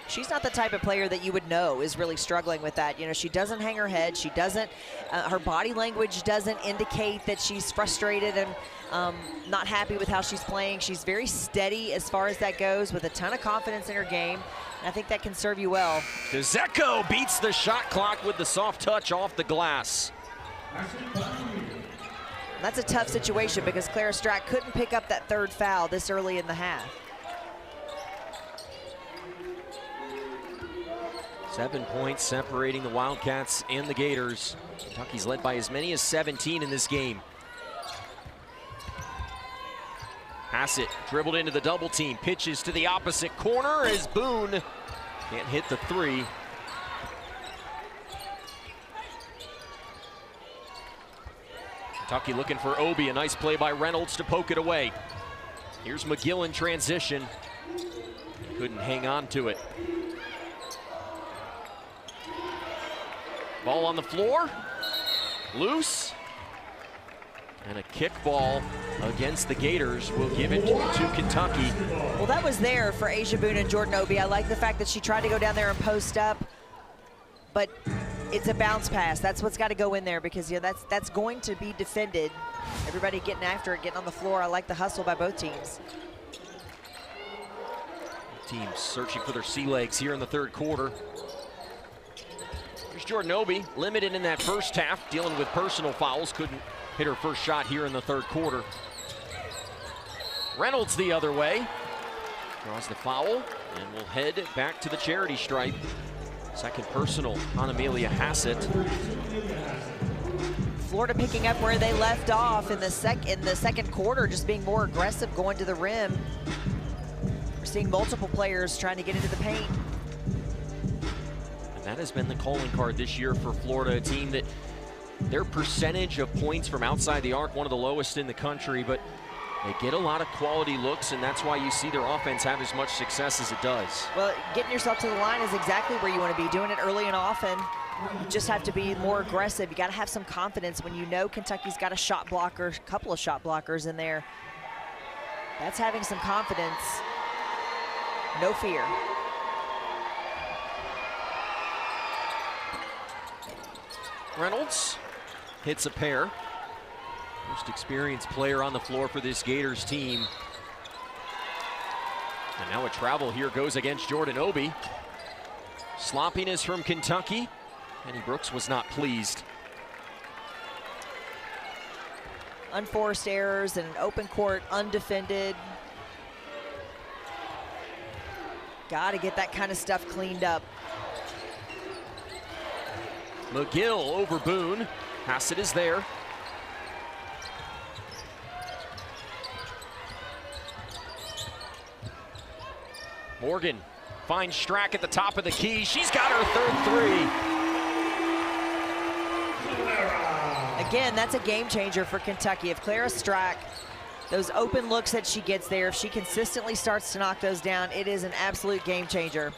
She's not the type of player that you would know is really struggling with that. She doesn't hang her head. She doesn't, her body language doesn't indicate that she's frustrated and not happy with how she's playing. She's very steady as far as that goes, with a ton of confidence in her game. And I think that can serve you well.
DeZecco beats the shot clock with the soft touch off the glass.
That's a tough situation because Clara Strack couldn't pick up that third foul this early in the half.
7 points separating the Wildcats and the Gators. Kentucky's led by as many as 17 in this game. Hassett dribbled into the double team, pitches to the opposite corner as Boone can't hit the three. Kentucky looking for Obi, a nice play by Reynolds to poke it away. Here's McGill in transition. Couldn't hang on to it. Ball on the floor, loose, and a kickball against the Gators will give it to Kentucky.
Well, that was there for Asia Boone and Jordan Obi. I like the fact that she tried to go down there and post up, but it's a bounce pass. That's what's got to go in there because that's going to be defended. Everybody getting after it, getting on the floor. I like the hustle by both teams.
Teams searching for their sea legs here in the third quarter. Here's Jordan Obi, limited in that first half, dealing with personal fouls. Couldn't hit her first shot here in the third quarter. Reynolds the other way. Draws the foul and will head back to the charity stripe. Second personal on Amelia Hassett.
Florida picking up where they left off in the second quarter, just being more aggressive, going to the rim. We're seeing multiple players trying to get into the paint.
That has been the calling card this year for Florida, a team that their percentage of points from outside the arc, one of the lowest in the country, but They get a lot of quality looks, and that's why you see their offense have as much success as it does.
Well, getting yourself to the line is exactly where you want to be. Doing it early and often. You just have to be more aggressive. You got to have some confidence when you know Kentucky's got a shot blocker, a couple of shot blockers in there. That's having some confidence. No fear.
Reynolds hits a pair. Most experienced player on the floor for this Gators team. And now a travel here goes against Jordan Obi. Sloppiness from Kentucky. Penny Brooks was not pleased.
Unforced errors in an open court, undefended. Got to get that kind of stuff cleaned up.
McGill over Boone. Hassett is there. Morgan finds Strack at the top of the key. She's got her third three.
Again, that's a game changer for Kentucky. If Clara Strack, those open looks that she gets there, if she consistently starts to knock those down, it is an absolute game changer.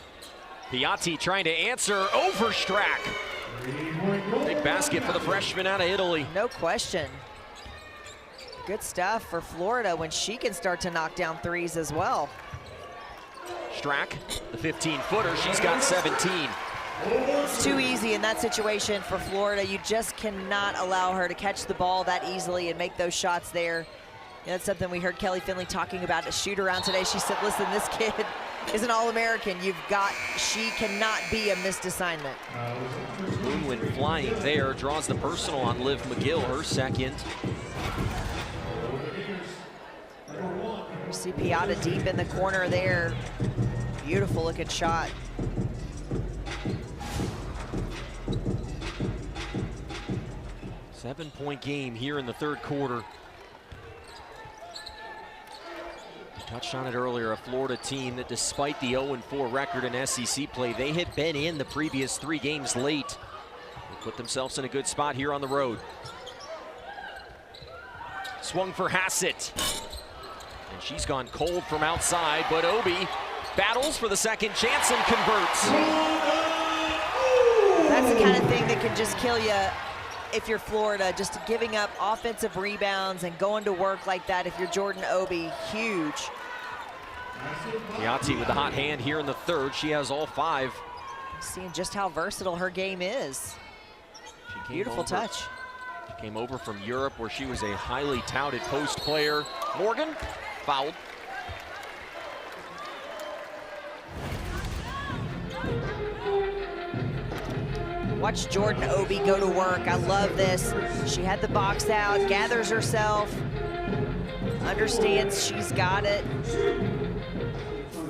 Piatti trying to answer over Strack. Big basket for the freshman out of Italy.
No question. Good stuff for Florida when she can start to knock down threes as well.
Strack, the 15-footer, she's got 17.
It's too easy in that situation for Florida. You just cannot allow her to catch the ball that easily and make those shots there. You know, that's something we heard Kelly Finley talking about at shoot around today. She said, listen, this kid is an All-American. She cannot be a missed assignment.
Boone went flying there, draws the personal on Liv McGill, her second.
You see Piatti deep in the corner there. Beautiful looking shot.
Seven-point game here in the third quarter. Touched on it earlier, a Florida team that despite the 0-4 record in SEC play, they had been in the previous 3 games late. They put themselves in a good spot here on the road. Swung for Hassett. And she's gone cold from outside, but Obi battles for the second chance and converts.
That's the kind of thing that can just kill you if you're Florida, just giving up offensive rebounds and going to work like that. If you're Jordan Obi, huge.
Piatti with the hot hand here in the third. She has all 5.
Seeing just how versatile her game is. Beautiful touch.
She came over from Europe where she was a highly touted post player. Morgan fouled.
Watch Jordan Obi go to work. I love this. She had the box out, gathers herself, understands she's got it.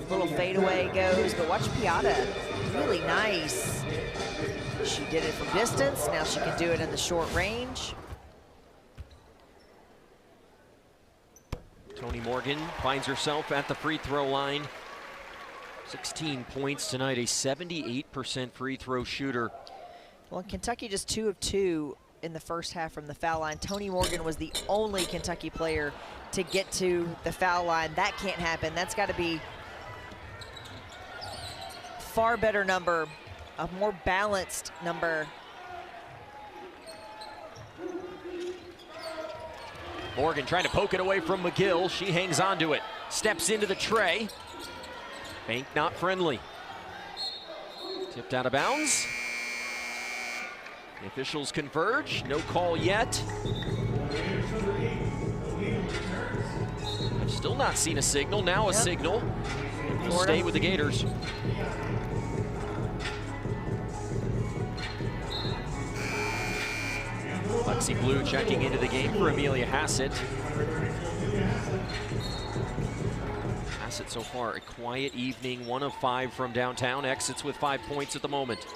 Little fadeaway goes, but watch Piatti, really nice. She did it from distance, now she can do it in the short range.
Toni Morgan finds herself at the free throw line. 16 points tonight, a 78% free throw shooter.
Well, Kentucky just 2 of 2 in the first half from the foul line. Toni Morgan was the only Kentucky player to get to the foul line. That can't happen. That's got to be far better number, a more balanced number.
Morgan trying to poke it away from McGill. She hangs on to it, steps into the tray. Bank not friendly. Tipped out of bounds. The officials converge, no call yet. I've still not seen a signal, now a signal. We'll stay with the Gators. Lexi Blue checking into the game for Amelia Hassett. Hassett so far a quiet evening, 1 of 5 from downtown, exits with 5 points at the moment.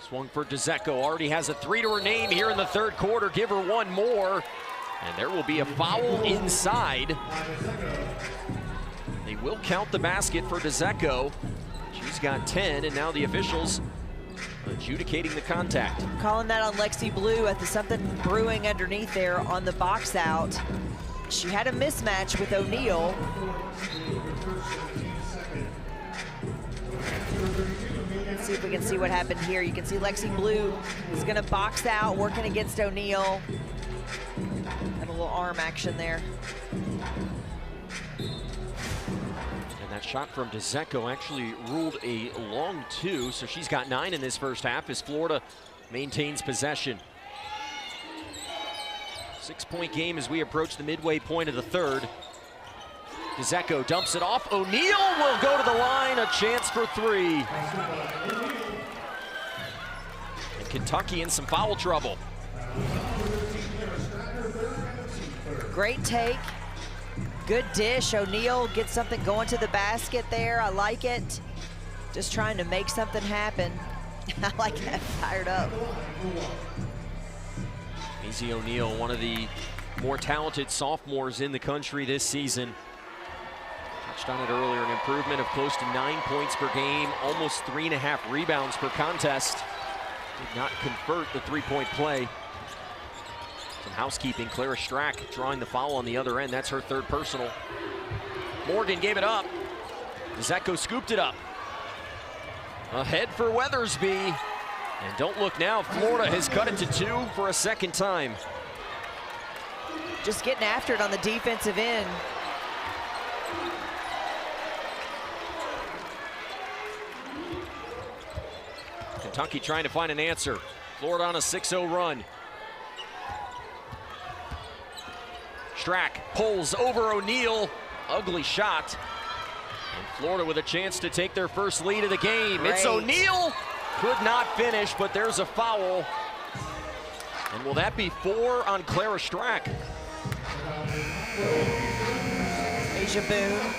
Swung for DeZecco, already has a 3 to her name here in the third quarter. Give her 1 more, and there will be a foul inside. They will count the basket for DeZecco. She's got 10, and now the officials adjudicating the contact.
Calling that on Lexi Blue at the something brewing underneath there on the box out. She had a mismatch with O'Neal. Let's see if we can see what happened here. You can see Lexi Blue is going to box out, working against O'Neal. Got a little arm action there.
And that shot from DeZecco actually ruled a long 2, so she's got 9 in this first half as Florida maintains possession. 6-point game as we approach the midway point of the third. DeZecco dumps it off. O'Neal will go to the line, a chance for 3. And Kentucky in some foul trouble.
Great take, good dish. O'Neal gets something going to the basket there. I like it. Just trying to make something happen. I like that, fired up.
Maisie O'Neal, one of the more talented sophomores in the country this season. Touched on it earlier, an improvement of close to 9 points per game, almost 3.5 rebounds per contest. Did not convert the 3-point play. Some housekeeping, Clara Strack drawing the foul on the other end. That's her 3rd personal. Morgan gave it up. DeZecco scooped it up. Ahead for Weathersby. And don't look now, Florida has cut it to 2 for a 2nd time.
Just getting after it on the defensive end.
Kentucky trying to find an answer. Florida on a 6-0 run. Strack pulls over O'Neal. Ugly shot. And Florida with a chance to take their first lead of the game.
Great.
It's O'Neal. Could not finish, but there's a foul. And will that be 4 on Clara Strack?
Asia Boone.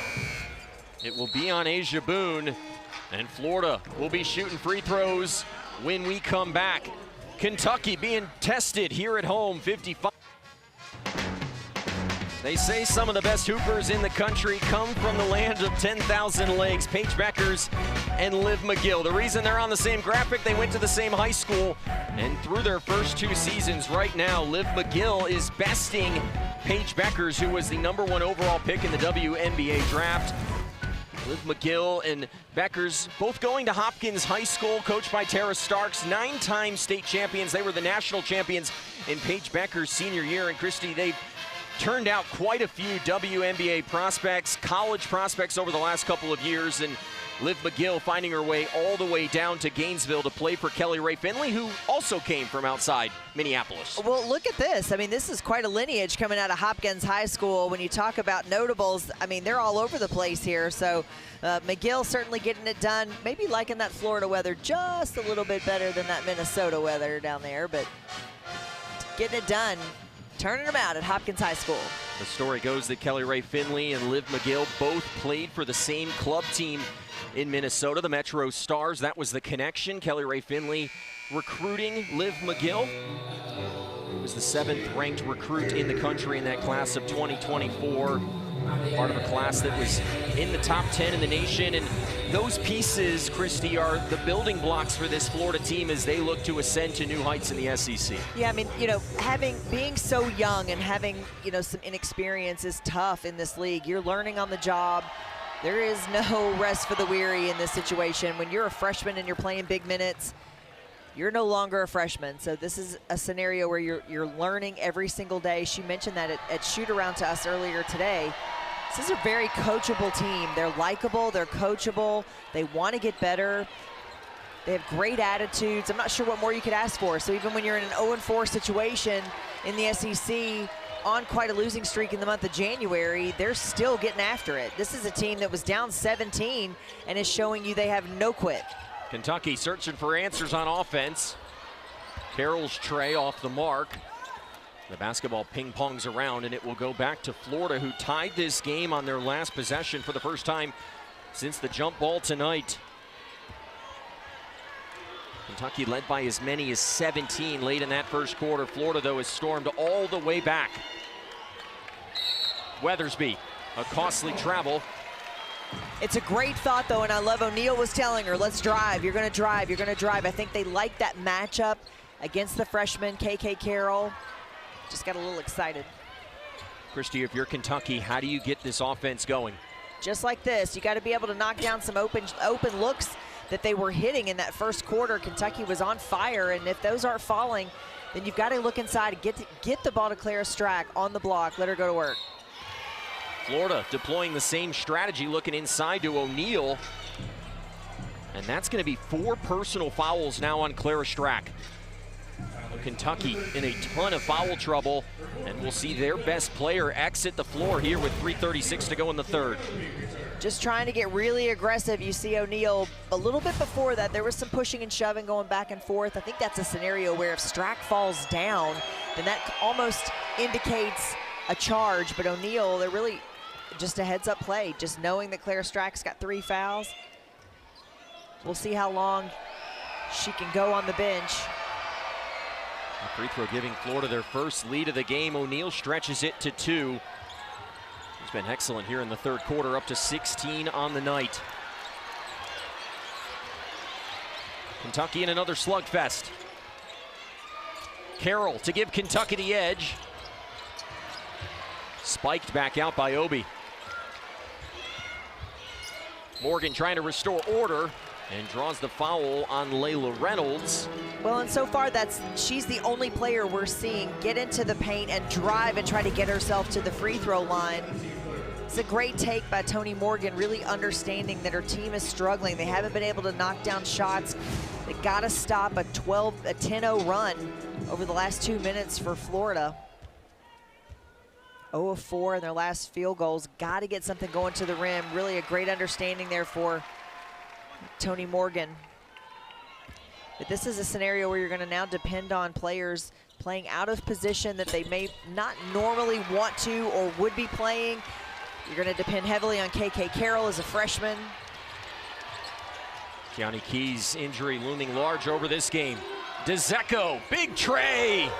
It will be on Asia Boone. And Florida will be shooting free throws when we come back. Kentucky being tested here at home, 55. They say some of the best hoopers in the country come from the land of 10,000 legs. Paige Beckers and Liv McGill. The reason they're on the same graphic, they went to the same high school. And through their first 2 seasons right now, Liv McGill is besting Paige Beckers, who was the #1 overall pick in the WNBA draft. Liv McGill and Beckers both going to Hopkins High School, coached by Tara Starks, 9-time state champions. They were the national champions in Paige Beckers' senior year. And Christy, they've turned out quite a few WNBA prospects, college prospects over the last couple of years, and Liv McGill finding her way all the way down to Gainesville to play for Kelly Rae Finley, who also came from outside Minneapolis.
Well, look at this. I mean, this is quite a lineage coming out of Hopkins High School. When you talk about notables, I mean, they're all over the place here. So McGill certainly getting it done. Maybe liking that Florida weather just a little bit better than that Minnesota weather down there, but getting it done. Turning them out at Hopkins High School.
The story goes that Kelly Rae Finley and Liv McGill both played for the same club team in Minnesota, the Metro Stars. That was the connection. Kelly Rae Finley recruiting Liv McGill. Who was the 7th ranked recruit in the country in that class of 2024. Part of a class that was in the top 10 in the nation. And those pieces, Christy, are the building blocks for this Florida team as they look to ascend to new heights in the SEC.
Yeah, I mean, you know, being so young and having, you know, some inexperience is tough in this league. You're learning on the job. There is no rest for the weary in this situation. When you're a freshman and you're playing big minutes, you're no longer a freshman. So this is a scenario where you're learning every single day. She mentioned that at shoot-around to us earlier today. This is a very coachable team. They're likable, they're coachable, they want to get better. They have great attitudes. I'm not sure what more you could ask for. So even when you're in an 0-4 situation in the SEC, on quite a losing streak in the month of January, they're still getting after it. This is a team that was down 17 and is showing you they have no quit.
Kentucky searching for answers on offense. Carroll's tray off the mark. The basketball ping-pongs around, and it will go back to Florida, who tied this game on their last possession for the first time since the jump ball tonight. Kentucky led by as many as 17 late in that first quarter. Florida, though, has stormed all the way back. Weathersby, a costly travel.
It's a great thought, though, and I love O'Neal was telling her, let's drive, you're going to drive, you're going to drive. I think they like that matchup against the freshman, KK Carroll. Just got a little excited.
Christy, if you're Kentucky, how do you get this offense going?
Just like this, you got to be able to knock down some open looks that they were hitting in that first quarter. Kentucky was on fire, and if those aren't falling, then you've got to look inside and get the ball to Clara Strack on the block. Let her go to work.
Florida deploying the same strategy, looking inside to O'Neal. And that's going to be 4 personal fouls now on Clara Strack. Kentucky in a ton of foul trouble, and we'll see their best player exit the floor here with 3:36 to go in the third.
Just trying to get really aggressive. You see O'Neal a little bit before that. There was some pushing and shoving going back and forth. I think that's a scenario where if Strack falls down, then that almost indicates a charge. But O'Neal, they're really just a heads-up play, just knowing that Clara Strack's got 3 fouls. We'll see how long she can go on the bench.
A free throw giving Florida their first lead of the game. O'Neal stretches it to 2. He's been excellent here in the third quarter, up to 16 on the night. Kentucky in another slugfest. Carroll to give Kentucky the edge. Spiked back out by Obi. Morgan trying to restore order and draws the foul on Layla Reynolds.
Well, and so far she's the only player we're seeing get into the paint and drive and try to get herself to the free throw line. It's a great take by Toni Morgan, really understanding that her team is struggling. They haven't been able to knock down shots. They got to stop a 10-0 run over the last 2 minutes for Florida. 0 of 4 in their last field goals. Got to get something going to the rim. Really a great understanding there for Toni Morgan. But this is a scenario where you're going to now depend on players playing out of position that they may not normally want to or would be playing. You're going to depend heavily on KK Carroll as a freshman.
Gianni Key's injury looming large over this game. DeZecco, big tray.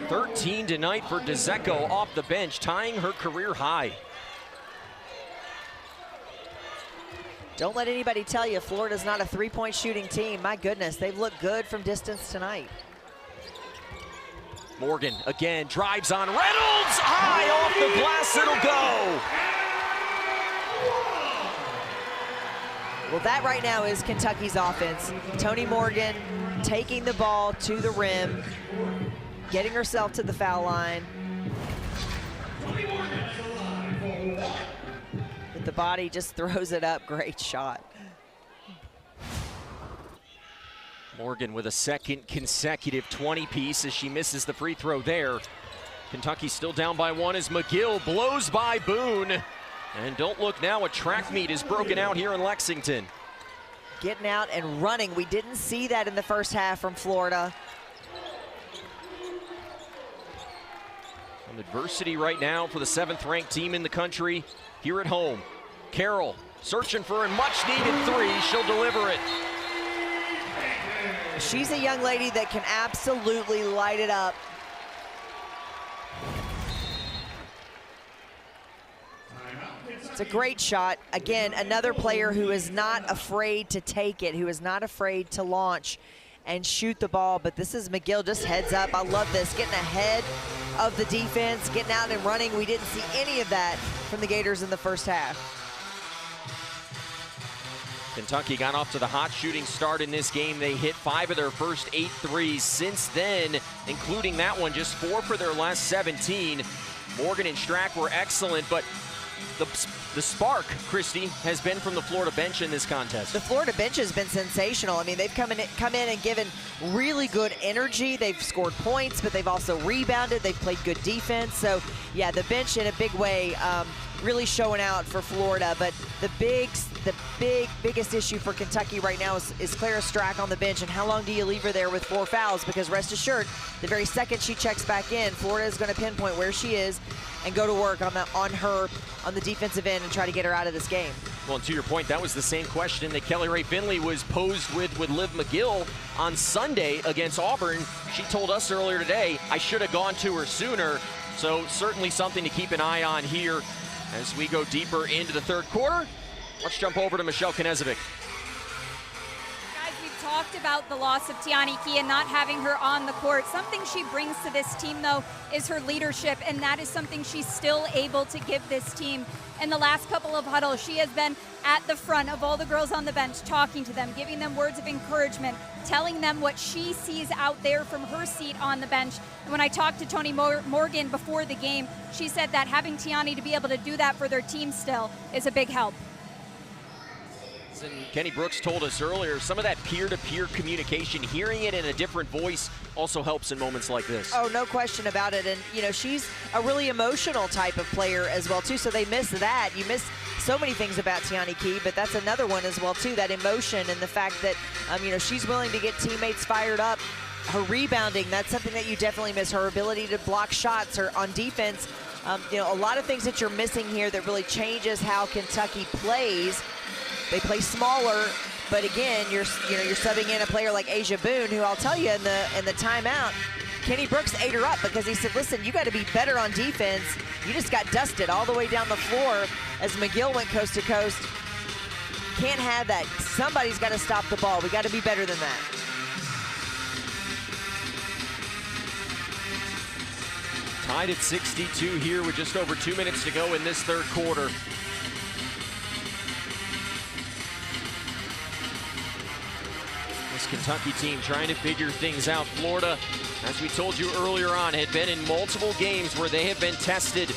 13 tonight for DeZecco off the bench, tying her career high.
Don't let anybody tell you Florida's not a three-point shooting team. My goodness, they've looked good from distance tonight.
Morgan again drives on Reynolds, high off the glass, it'll go.
Well, that right now is Kentucky's offense. Toni Morgan taking the ball to the rim, getting herself to the foul line. With the body, just throws it up. Great shot.
Morgan with a second consecutive 20-piece as she misses the free throw there. Kentucky still down by 1 as McGill blows by Boone. And don't look now, a track meet is broken out here in Lexington.
Getting out and running. We didn't see that in the first half from Florida.
Some adversity right now for the 7th-ranked team in the country here at home. Carroll searching for a much-needed 3. She'll deliver it.
She's a young lady that can absolutely light it up. It's a great shot. Again, another player who is not afraid to take it, who is not afraid to launch and shoot the ball. But this is McGill, just heads up. I love this, getting ahead of the defense, getting out and running. We didn't see any of that from the Gators in the first half.
Kentucky got off to the hot shooting start in this game. They hit 5 of their first 8 threes since then, including that one, just 4 for their last 17. Morgan and Strack were excellent, but the spark, Christy, has been from the Florida bench in this contest.
The Florida bench has been sensational. I mean, they've come in and given really good energy. They've scored points, but they've also rebounded. They've played good defense. So, yeah, the bench in a big way really showing out for Florida. But the biggest issue for Kentucky right now is Clara Strack on the bench, and how long do you leave her there with 4 fouls? Because rest assured, the very second she checks back in, Florida is going to pinpoint where she is and go to work on the defensive end and try to get her out of this game.
Well, and to your point, that was the same question that Kelly Rae Finley was posed with Liv McGill on Sunday against Auburn. She told us earlier today, I should have gone to her sooner. So certainly something to keep an eye on here as we go deeper into the third quarter. Let's jump over to Michelle Knezovic.
Guys, we've talked about the loss of Tiani Key and not having her on the court. Something she brings to this team, though, is her leadership, and that is something she's still able to give this team. In the last couple of huddles, she has been at the front of all the girls on the bench, talking to them, giving them words of encouragement, telling them what she sees out there from her seat on the bench. And when I talked to Toni Morgan before the game, she said that having Tiani to be able to do that for their team still is a big help.
And Kenny Brooks told us earlier, some of that peer-to-peer communication, hearing it in a different voice also helps in moments like this.
Oh, no question about it. And, you know, she's a really emotional type of player as well, too, so they miss that. You miss so many things about Tiani Key, but that's another one as well, too, that emotion and the fact that, you know, she's willing to get teammates fired up. Her rebounding, that's something that you definitely miss. Her ability to block shots or on defense, you know, a lot of things that you're missing here that really changes how Kentucky plays. They play smaller, but again, you're subbing in a player like Asia Boone, who I'll tell you in the timeout, Kenny Brooks ate her up because he said, listen, you got to be better on defense. You just got dusted all the way down the floor as McGill went coast to coast. Can't have that. Somebody's got to stop the ball. We got to be better than that.
Tied at 62 here with just over 2 minutes to go in this third quarter. This Kentucky team trying to figure things out. Florida, as we told you earlier on, had been in multiple games where they have been tested.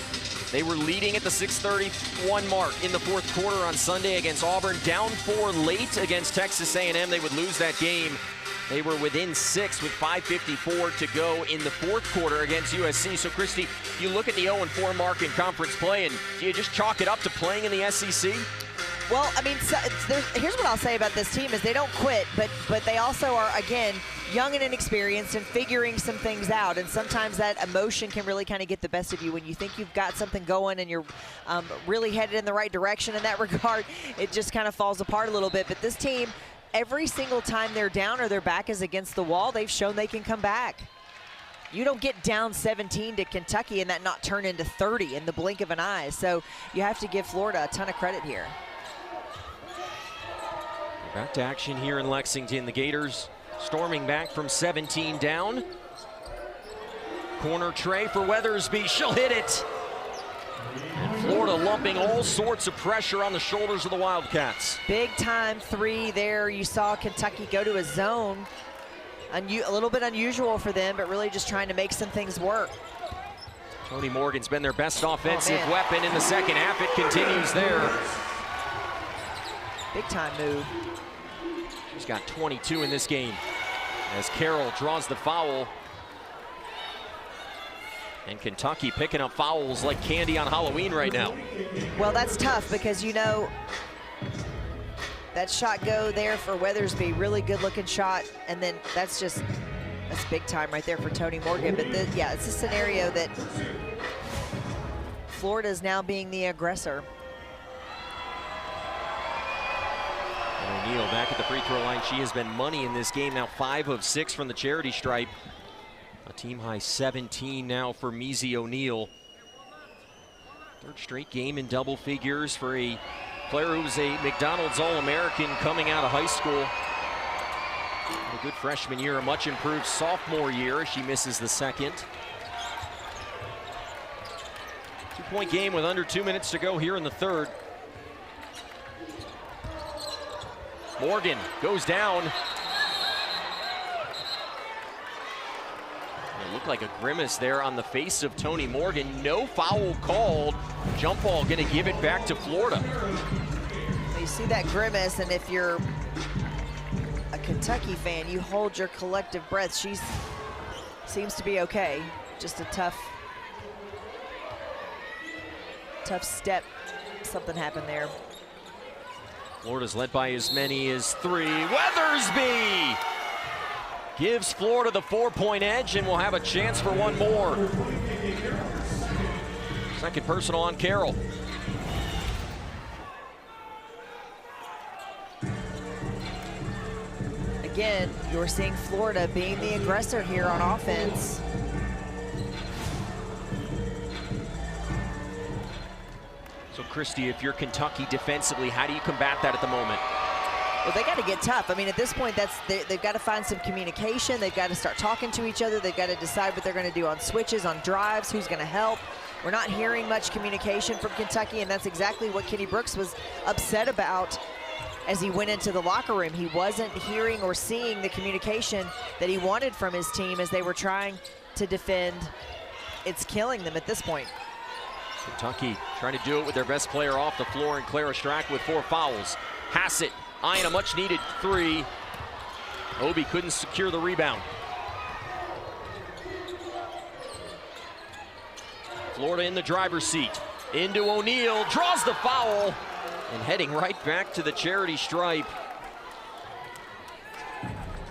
They were leading at the 6:31 mark in the fourth quarter on Sunday against Auburn. Down 4 late against Texas A&M. They would lose that game. They were within 6 with 5:54 to go in the fourth quarter against USC. So, Christy, you look at the 0-4 mark in conference play, and do you just chalk it up to playing in the SEC?
Well, I mean, so here's what I'll say about this team is they don't quit, but they also are, again, young and inexperienced and figuring some things out. And sometimes that emotion can really kind of get the best of you when you think you've got something going and you're really headed in the right direction in that regard. It just kind of falls apart a little bit. But this team, every single time they're down or their back is against the wall, they've shown they can come back. You don't get down 17 to Kentucky and that not turn into 30 in the blink of an eye. So you have to give Florida a ton of credit here.
Back to action here in Lexington. The Gators storming back from 17 down. Corner tray for Weathersby. She'll hit it. And Florida lumping all sorts of pressure on the shoulders of the Wildcats.
Big time 3 there. You saw Kentucky go to a zone. A little bit unusual for them, but really just trying to make some things work.
Toni Morgan's been their best offensive weapon in the second half. It continues there.
Big time move.
She's got 22 in this game as Carroll draws the foul. And Kentucky picking up fouls like candy on Halloween right now.
Well, that's tough because, you know, that shot go there for Weathersby, really good looking shot. And then that's big time right there for Toni Morgan. But yeah, it's a scenario that Florida is now being the aggressor.
O'Neal back at the free throw line. She has been money in this game now, 5 of 6 from the charity stripe. A team high 17 now for Measy O'Neal. Third straight game in double figures for a player who was a McDonald's All-American coming out of high school. A good freshman year, a much improved sophomore year. She misses the second. 2-point game with under 2 minutes to go here in the third. Morgan goes down. It looked like a grimace there on the face of Toni Morgan. No foul called. Jump ball going to give it back to Florida.
You see that grimace, and if you're a Kentucky fan, you hold your collective breath. She seems to be okay. Just a tough step. Something happened there.
Florida's led by as many as 3. Weathersby gives Florida the 4-point edge and will have a chance for one more. Second personal on Carroll.
Again, you're seeing Florida being the aggressor here on offense.
So Christy, if you're Kentucky defensively, how do you combat that at the moment?
Well, they got to get tough. I mean, at this point, they've got to find some communication. They've got to start talking to each other. They've got to decide what they're going to do on switches, on drives, who's going to help. We're not hearing much communication from Kentucky, and that's exactly what Kenny Brooks was upset about as he went into the locker room. He wasn't hearing or seeing the communication that he wanted from his team as they were trying to defend. It's killing them at this point.
Kentucky trying to do it with their best player off the floor, and Clara Strack with 4 fouls. Hassett eyeing a much-needed 3. Obi couldn't secure the rebound. Florida in the driver's seat. Into O'Neal, draws the foul, and heading right back to the charity stripe.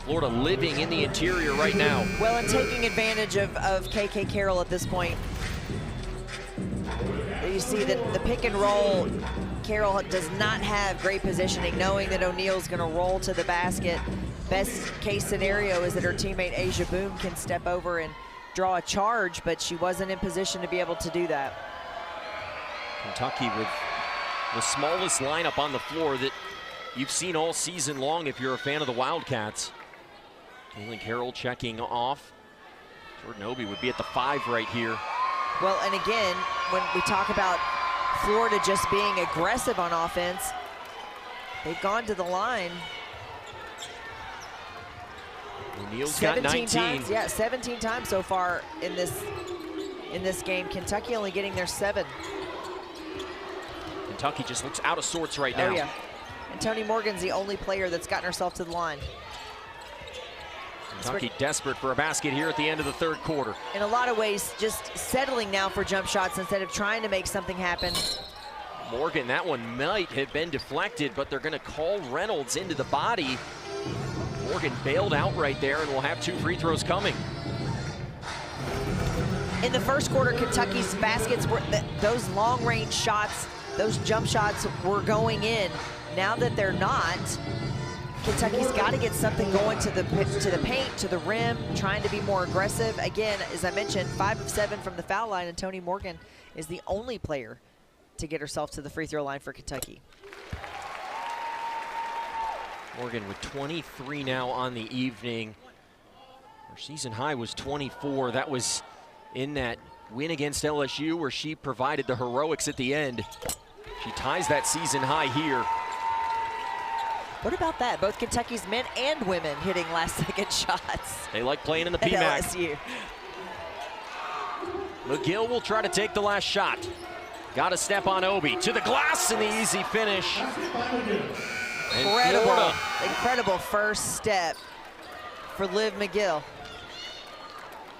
Florida living in the interior right now.
Well, and taking advantage of KK Carroll at this point. You see that the pick and roll, Carroll does not have great positioning, knowing that O'Neal's going to roll to the basket. Best case scenario is that her teammate Asia Boone can step over and draw a charge, but she wasn't in position to be able to do that.
Kentucky with the smallest lineup on the floor that you've seen all season long if you're a fan of the Wildcats. Caitlin Carroll checking off. Jordan Obi would be at the 5 right here.
Well, and again, when we talk about Florida just being aggressive on offense, they've gone to the line.
O'Neal's got 19
times, yeah, 17 times so far in this game. Kentucky only getting their 7.
Kentucky just looks out of sorts right now.
Oh yeah, and Toni Morgan's the only player that's gotten herself to the line.
Kentucky desperate for a basket here at the end of the 3rd quarter.
In a lot of ways, just settling now for jump shots instead of trying to make something happen.
Morgan, that one might have been deflected, but they're going to call Reynolds into the body. Morgan bailed out right there, and we'll have 2 free throws coming.
In the 1st quarter, Kentucky's baskets were those long-range shots, those jump shots were going in. Now that they're not, Kentucky's got to get something going to the paint, to the rim, trying to be more aggressive. Again, as I mentioned, 5 of 7 from the foul line, and Toni Morgan is the only player to get herself to the free throw line for Kentucky.
Morgan with 23 now on the evening. Her season high was 24. That was in that win against LSU where she provided the heroics at the end. She ties that season high here.
What about that? Both Kentucky's men and women hitting last-second shots.
They like playing in the PMAC.
At LSU.
McGill will try to take the last shot. Got to step on Obi. To the glass and the easy finish.
Incredible first step for Liv McGill.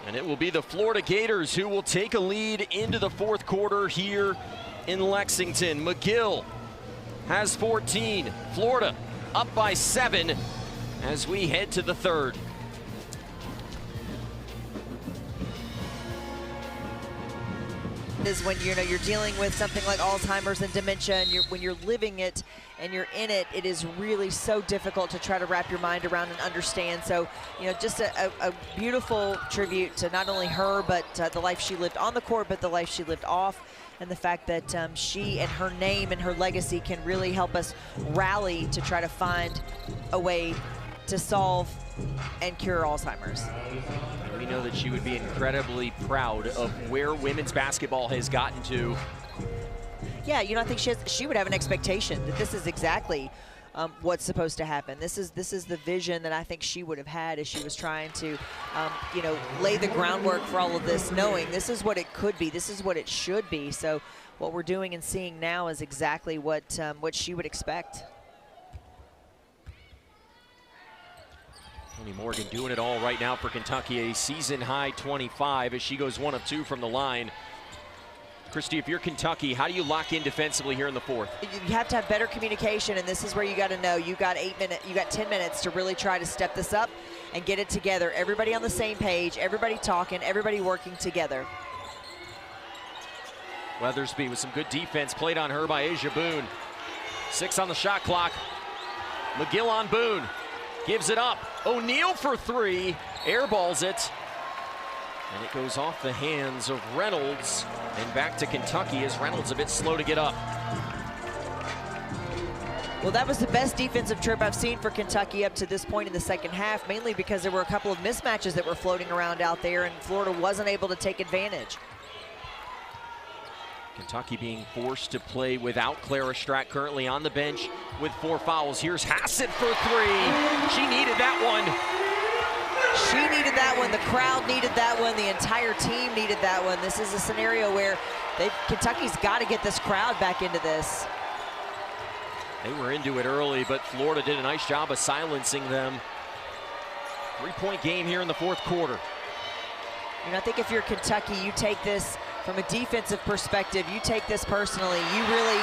And it will be the Florida Gators who will take a lead into the 4th quarter here in Lexington. McGill has 14. Florida up by 7 as we head to the 3rd.
Is when you're dealing with something like Alzheimer's and dementia, and when you're living it and you're in it, it is really so difficult to try to wrap your mind around and understand. So, just a beautiful tribute to not only her, but the life she lived on the court, but the life she lived off, and the fact that she and her name and her legacy can really help us rally to try to find a way to solve and cure Alzheimer's.
We know that she would be incredibly proud of where women's basketball has gotten to.
Yeah, I think she would have an expectation that this is exactly what's supposed to happen. This is the vision that I think she would have had as she was trying to, lay the groundwork for all of this, knowing this is what it could be, this is what it should be. So what we're doing and seeing now is exactly what she would expect.
Toni Morgan doing it all right now for Kentucky, a season high 25 as she goes 1 of 2 from the line. Christy, if you're Kentucky, how do you lock in defensively here in the 4th?
You have to have better communication, and this is where you got to know you got 10 minutes to really try to step this up and get it together. Everybody on the same page, everybody talking, everybody working together.
Weathersby with some good defense played on her by Asia Boone. 6 on the shot clock. McGill on Boone. Gives it up. O'Neal for 3. Airballs it. And it goes off the hands of Reynolds and back to Kentucky as Reynolds a bit slow to get up.
Well, that was the best defensive trip I've seen for Kentucky up to this point in the second half, mainly because there were a couple of mismatches that were floating around out there and Florida wasn't able to take advantage.
Kentucky being forced to play without Clara Strack, currently on the bench with 4 fouls. Here's Hassett for 3. She needed that one.
She needed that one, the crowd needed that one, the entire team needed that one. This is a scenario where Kentucky's got to get this crowd back into this.
They were into it early, but Florida did a nice job of silencing them. 3-point game here in the fourth quarter.
You know, I think if you're Kentucky, you take this from a defensive perspective, you take this personally. You really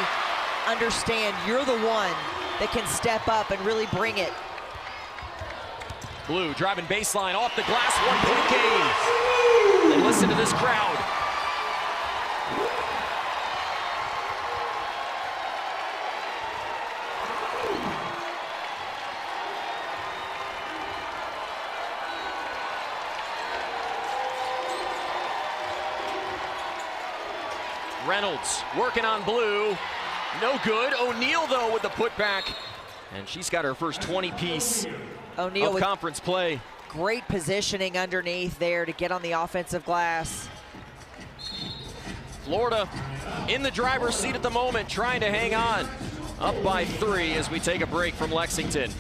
understand you're the one that can step up and really bring it.
Blue driving baseline off the glass, 1-point game. And listen to this crowd. Reynolds working on Blue. No good. O'Neal, though, with the putback. And she's got her first 20-piece of conference play.
Great positioning underneath there to get on the offensive glass.
Florida in the driver's seat at the moment, trying to hang on. Up by 3 as we take a break from Lexington.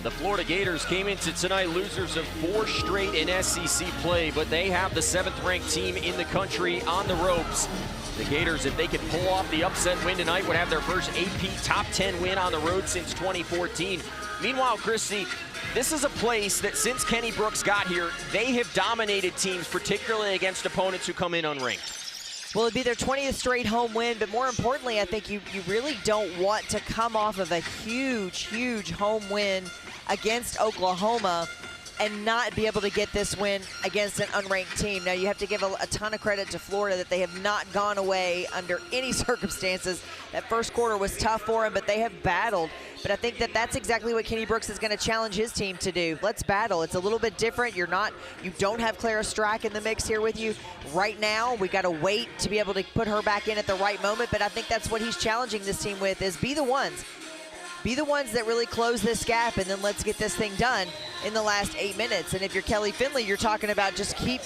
The Florida Gators came into tonight losers of 4 straight in SEC play, but they have the 7th-ranked team in the country on the ropes. The Gators, if they could pull off the upset win tonight, would have their first AP top 10 win on the road since 2014. Meanwhile, Christy, this is a place that since Kenny Brooks got here, they have dominated teams, particularly against opponents who come in unranked.
Well, it'd be their 20th straight home win, but more importantly, I think you really don't want to come off of a huge home win against Oklahoma and not be able to get this win against an unranked team. Now, you have to give a ton of credit to Florida that they have not gone away under any circumstances. That first quarter was tough for them, but they have battled. But I think that that's exactly what Kenny Brooks is going to challenge his team to do. Let's battle. It's a little bit different. You don't have Clara Strack in the mix here with you right now. We got to wait to be able to put her back in at the right moment. But I think that's what he's challenging this team with, is be the ones. Be the ones that really close this gap, and then let's get this thing done in the last 8 minutes. And if you're Kelly Finley, you're talking about just keep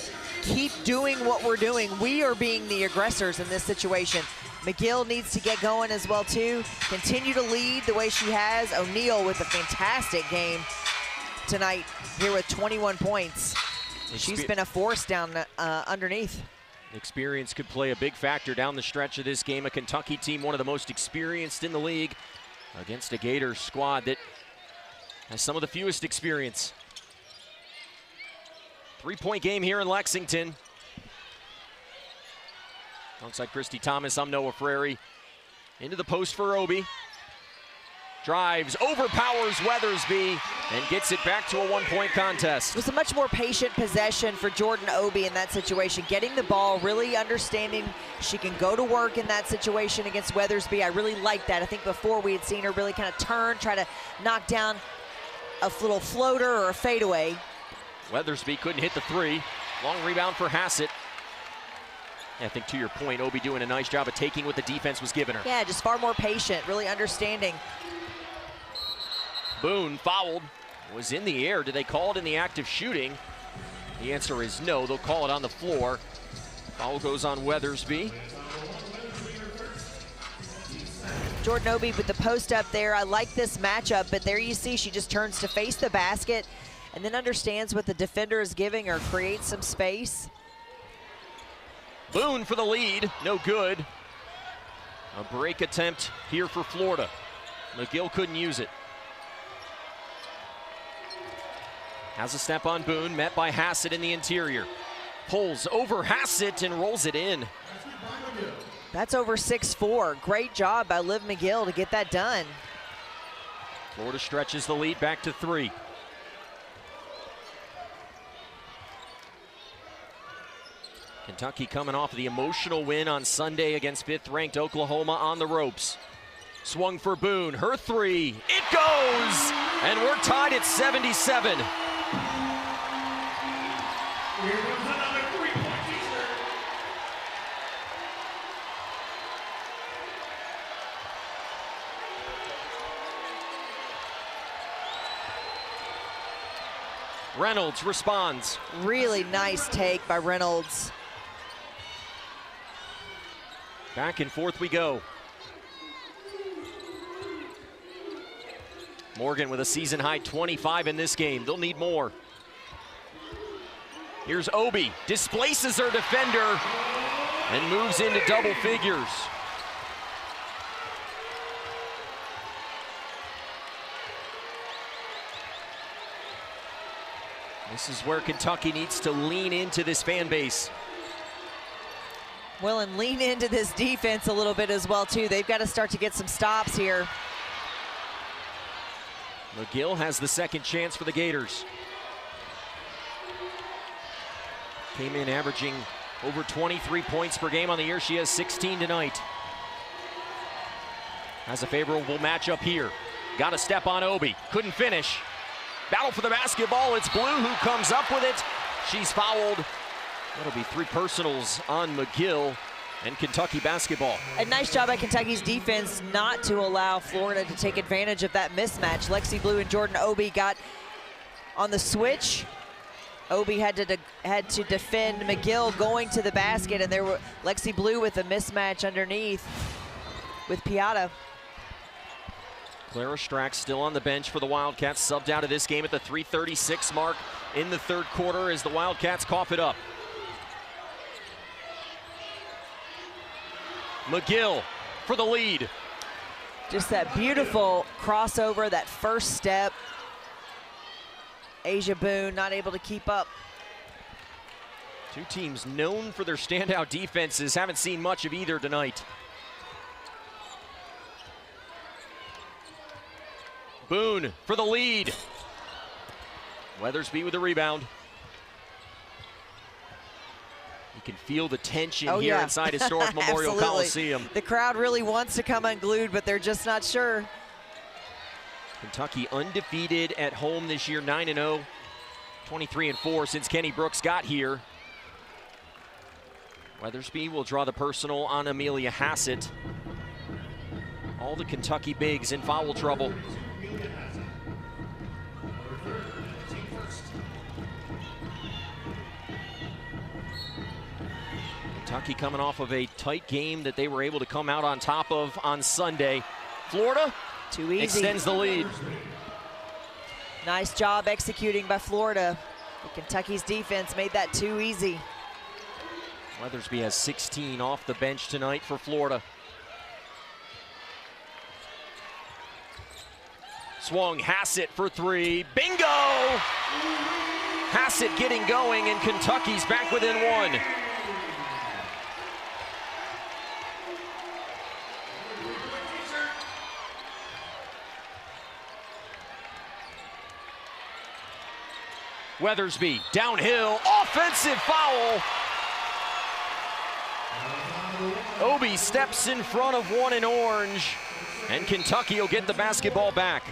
doing what we're doing. We are being the aggressors in this situation. McGill needs to get going as well, too. Continue to lead the way she has. O'Neal with a fantastic game tonight here with 21 points. She's been a force down underneath.
Experience could play a big factor down the stretch of this game. A Kentucky team, one of the most experienced in the league, against a Gators squad that has some of the fewest experience. 3-point game here in Lexington. Alongside Christy Thomas, I'm Noah Frary. Into the post for Obi. Drives, overpowers Weathersby, and gets it back to a 1-point contest.
It was a much more patient possession for Jordan Obi in that situation. Getting the ball, really understanding she can go to work in that situation against Weathersby. I really like that. I think before we had seen her really kind of turn, try to knock down a little floater or a fadeaway.
Weathersby couldn't hit the 3. Long rebound for Hassett. I think to your point, Obi doing a nice job of taking what the defense was giving her.
Yeah, just far more patient, really understanding.
Boone fouled, was in the air. Did they call it in the act of shooting? The answer is no. They'll call it on the floor. Foul goes on Weathersby.
Jordan Obi with the post up there. I like this matchup, but there you see she just turns to face the basket and then understands what the defender is giving her, creates some space.
Boone for the lead, no good. A break attempt here for Florida. McGill couldn't use it. Has a step on Boone, met by Hassett in the interior. Pulls over Hassett and rolls it in.
That's over 6'4". Great job by Liv McGill to get that done.
Florida stretches the lead back to 3. Kentucky coming off the emotional win on Sunday against 5th-ranked Oklahoma on the ropes. Swung for Boone, her 3, it goes! And we're tied at 77.
Here comes another three-point teaser.
Reynolds responds.
Really nice take by Reynolds.
Back and forth we go. Morgan with a season high 25 in this game. They'll need more. Here's Obi, displaces her defender and moves into double figures. This is where Kentucky needs to lean into this fan base.
Well, and lean into this defense a little bit as well, too. They've got to start to get some stops here.
McGill has the second chance for the Gators. Came in averaging over 23 points per game on the year. She has 16 tonight. Has a favorable matchup here. Got a step on Obi. Couldn't finish. Battle for the basketball. It's Blue who comes up with it. She's fouled. That'll be 3 personals on McGill and Kentucky basketball.
A nice job by Kentucky's defense not to allow Florida to take advantage of that mismatch. Lexi Blue and Jordan Obi got on the switch. Obi had to defend McGill going to the basket, and there were Lexi Blue with a mismatch underneath with Piata.
Clara Strack still on the bench for the Wildcats, subbed out of this game at the 3:36 mark in the third quarter as the Wildcats cough it up. McGill for the lead.
Just that beautiful crossover, that first step. Asia Boone not able to keep up.
Two teams known for their standout defenses. Haven't seen much of either tonight. Boone for the lead. Weathersby with the rebound. You can feel the tension here inside historic Memorial Coliseum.
The crowd really wants to come unglued, but they're just not sure.
Kentucky undefeated at home this year, 9-0, 23-4 since Kenny Brooks got here. Weathersby will draw the personal on Amelia Hassett. All the Kentucky bigs in foul trouble. Kentucky coming off of a tight game that they were able to come out on top of on Sunday. Florida
too easy.
Extends the lead.
Nice job executing by Florida. But Kentucky's defense made that too easy.
Weathersby has 16 off the bench tonight for Florida. Swung Hassett for 3. Bingo! Hassett getting going, and Kentucky's back within 1. Weathersby downhill, offensive foul. Obi steps in front of one in orange, and Kentucky will get the basketball back.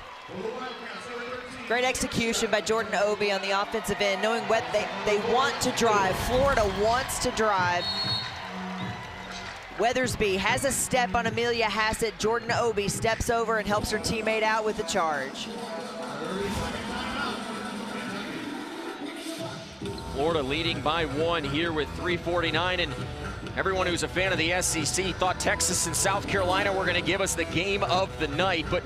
Great execution by Jordan Obi on the offensive end, knowing what they want to drive. Florida wants to drive. Weathersby has a step on Amelia Hassett. Jordan Obi steps over and helps her teammate out with the charge.
Florida leading by 1 here with 3:49, and everyone who's a fan of the SEC thought Texas and South Carolina were going to give us the game of the night, but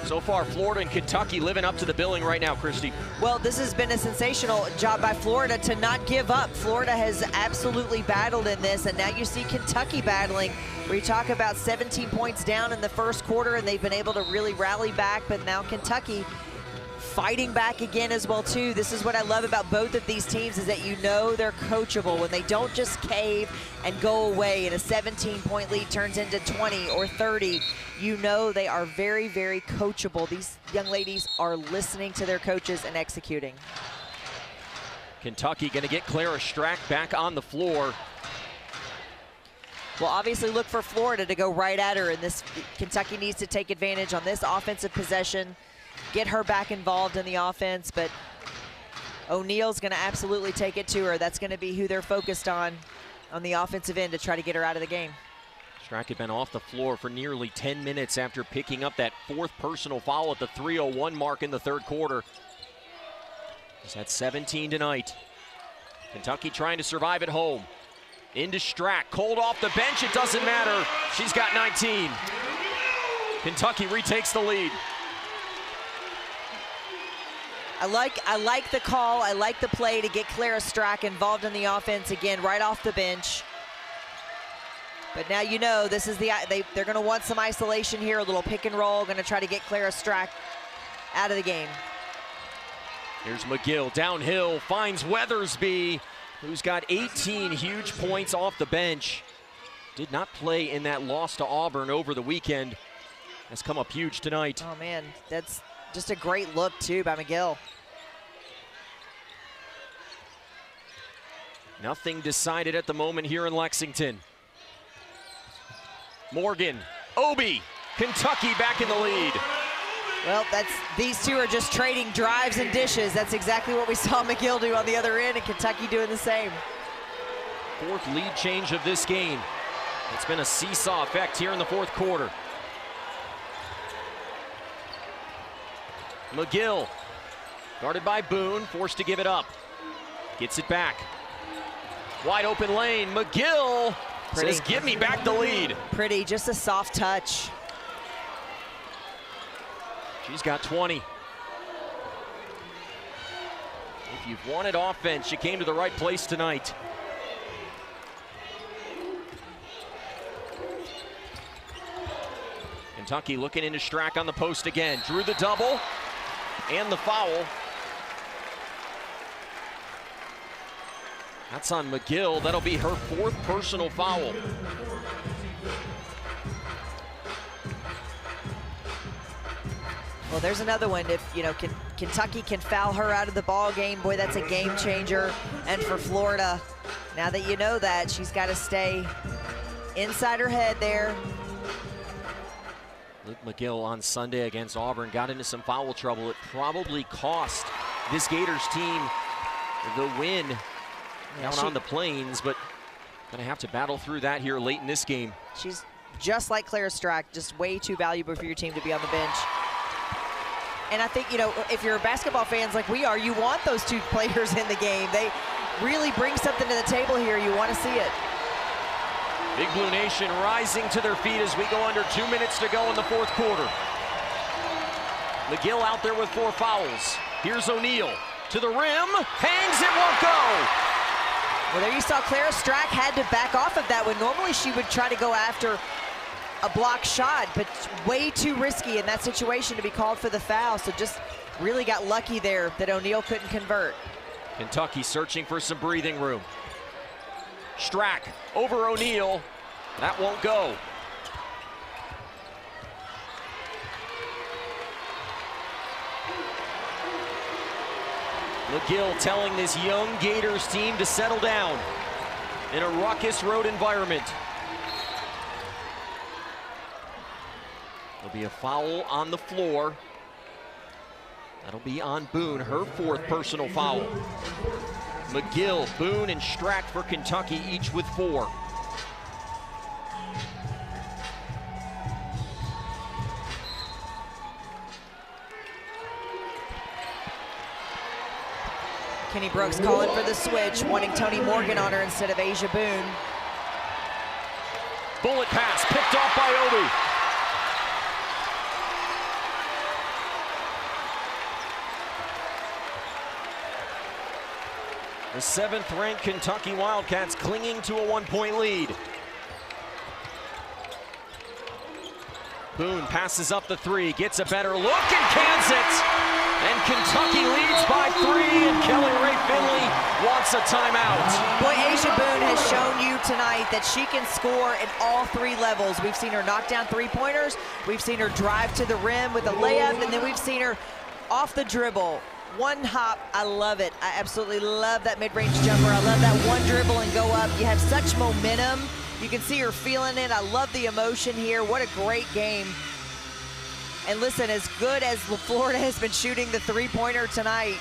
so far Florida and Kentucky living up to the billing right now, Christy.
Well, this has been a sensational job by Florida to not give up. Florida has absolutely battled in this, and now you see Kentucky battling, where you talk about 17 points down in the first quarter, and they've been able to really rally back, but now Kentucky fighting back again as well too. This is what I love about both of these teams, is that you know they're coachable when they don't just cave and go away and a 17-point lead turns into 20 or 30. You know they are very, very coachable. These young ladies are listening to their coaches and executing.
Kentucky going to get Clara Strack back on the floor.
Well, obviously look for Florida to go right at her, and this Kentucky needs to take advantage on this offensive possession, get her back involved in the offense, but O'Neal's going to absolutely take it to her. That's going to be who they're focused on the offensive end to try to get her out of the game.
Strack had been off the floor for nearly 10 minutes after picking up that 4th personal foul at the 3:01 mark in the 3rd quarter. He's had 17 tonight. Kentucky trying to survive at home. Into Strack, cold off the bench, it doesn't matter. She's got 19. Kentucky retakes the lead.
I like the call. I like the play to get Clara Strack involved in the offense again, right off the bench. But now you know this is they're going to want some isolation here, a little pick and roll. Going to try to get Clara Strack out of the game.
Here's McGill downhill, finds Weathersby, who's got 18 huge points off the bench. Did not play in that loss to Auburn over the weekend. Has come up huge tonight.
Oh man, that's just a great look too by McGill.
Nothing decided at the moment here in Lexington. Morgan, Obi, Kentucky back in the lead.
Well, these two are just trading drives and dishes. That's exactly what we saw McGill do on the other end, and Kentucky doing the same.
4th lead change of this game. It's been a seesaw effect here in the 4th quarter. McGill, guarded by Boone, forced to give it up. Gets it back. Wide open lane, McGill says, give me back the lead.
Pretty, just a soft touch.
She's got 20. If you've wanted offense, you came to the right place tonight. Kentucky looking into Strack on the post again. Drew the double and the foul. That's on McGill. That'll be her 4th personal foul.
Well, there's another one. If Kentucky can foul her out of the ball game, boy, that's a game changer. And for Florida, now that you know that, she's got to stay inside her head there.
Luke McGill on Sunday against Auburn got into some foul trouble. It probably cost this Gators team the win down on the Plains, but gonna have to battle through that here late in this game.
She's just like Clara Strack, just way too valuable for your team to be on the bench. And I think, if you're basketball fans like we are, you want those 2 players in the game. They really bring something to the table here. You want to see it.
Big Blue Nation rising to their feet as we go under 2 minutes to go in the 4th quarter. McGill out there with 4 fouls. Here's O'Neal to the rim, hangs, it won't go.
Well, there you saw Clara Strack had to back off of that one. Normally she would try to go after a block shot, but way too risky in that situation to be called for the foul. So just really got lucky there that O'Neal couldn't convert.
Kentucky searching for some breathing room. Strack over O'Neal. That won't go. McGill telling this young Gators team to settle down in a ruckus road environment. There'll be a foul on the floor. That'll be on Boone, her 4th personal foul. McGill, Boone, and Strack for Kentucky, each with 4.
Kenny Brooks calling for the switch, wanting Tony Morgan on her instead of Asia Boone.
Bullet pass picked off by Obi. The 7th-ranked Kentucky Wildcats clinging to a 1-point lead. Boone passes up the 3, gets a better look and cans it. And Kentucky leads by 3, and Kelly Ray Finley wants a timeout.
Boy, Asia Boone has shown you tonight that she can score at all 3 levels. We've seen her knock down 3-pointers, we've seen her drive to the rim with a layup, and then we've seen her off the dribble. One hop, I love it. I absolutely love that mid-range jumper. I love that one dribble and go up. You have such momentum. You can see her feeling it. I love the emotion here. What a great game. And listen, as good as Florida has been shooting the 3-pointer tonight,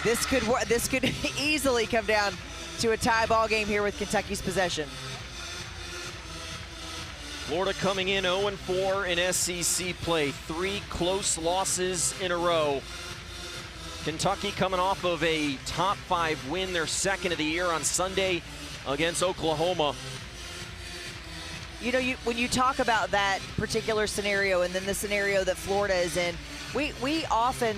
This could easily come down to a tie ball game here with Kentucky's possession.
Florida coming in 0-4 in SEC play. 3 close losses in a row. Kentucky coming off of a top 5 win, their second of the year on Sunday against Oklahoma.
You know, when you talk about that particular scenario and then the scenario that Florida is in, we often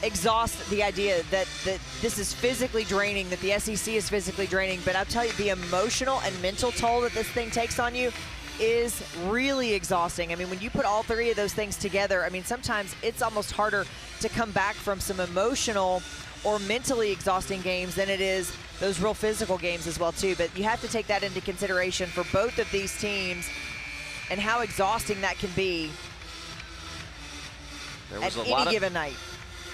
exhaust the idea that this is physically draining, that the SEC is physically draining, but I'll tell you, the emotional and mental toll that this thing takes on you is really exhausting. I mean, when you put all 3 of those things together, I mean, sometimes it's almost harder to come back from some emotional or mentally exhausting games than it is those real physical games as well too. But you have to take that into consideration for both of these teams and how exhausting that can be at any given night.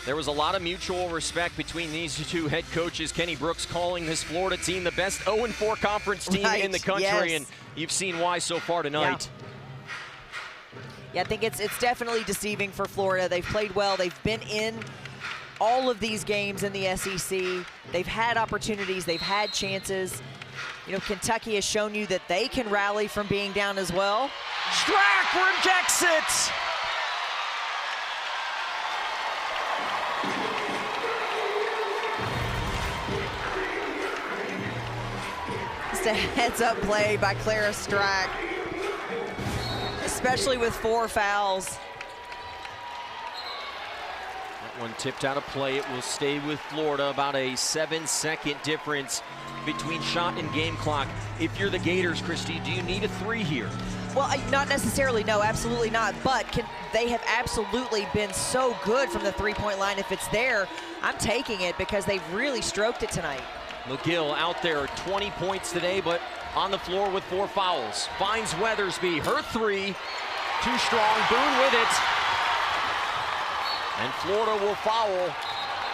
There was a lot of mutual respect between these 2 head coaches. Kenny Brooks calling this Florida team the best 0-4 conference team in the country,
yes.
And you've seen why so far tonight.
Yeah, I think it's definitely deceiving for Florida. They've played well. They've been in all of these games in the SEC. They've had opportunities. They've had chances. You know, Kentucky has shown you that they can rally from being down as well.
Strack rejects it.
Just a heads-up play by Clara Strack, especially with 4 fouls.
That one tipped out of play. It will stay with Florida. About a 7-second difference between shot and game clock. If you're the Gators, Christy, do you need a 3 here?
Well, not necessarily, no, absolutely not. But they have absolutely been so good from the 3-point line. If it's there, I'm taking it because they've really stroked it tonight.
McGill out there, 20 points today, but on the floor with 4 fouls. Finds Weathersby, her 3, too strong, Boone with it. And Florida will foul.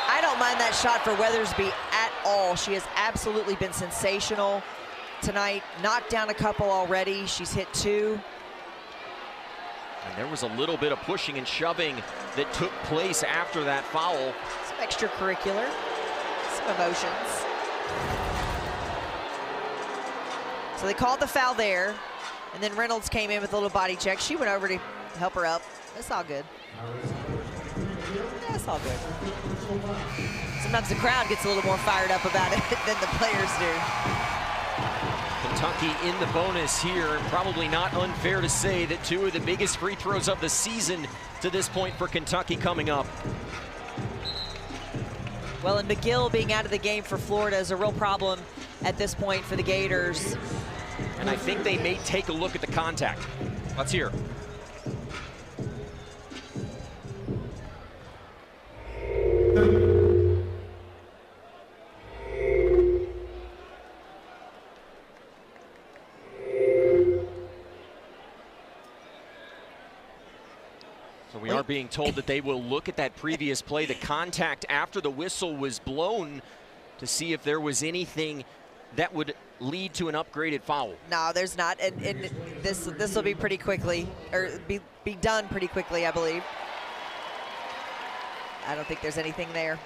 I don't mind that shot for Weathersby at all. She has absolutely been sensational tonight. Knocked down a couple already. She's hit 2.
And there was a little bit of pushing and shoving that took place after that foul.
Some extracurricular, some emotions. So they called the foul there, and then Reynolds came in with a little body check. She went over to help her up. That's all good. That's all good. Sometimes the crowd gets a little more fired up about it than the players do.
Kentucky in the bonus here. Probably not unfair to say that 2 of the biggest free throws of the season to this point for Kentucky coming up.
Well, and McGill being out of the game for Florida is a real problem at this point for the Gators.
And I think they may take a look at the contact. Let's hear. So we are being told that they will look at that previous play, the contact after the whistle was blown, to see if there was anything that would lead to an upgraded foul.
No, there's not, and this will be pretty quickly, or be done pretty quickly, I believe. I don't think there's anything there.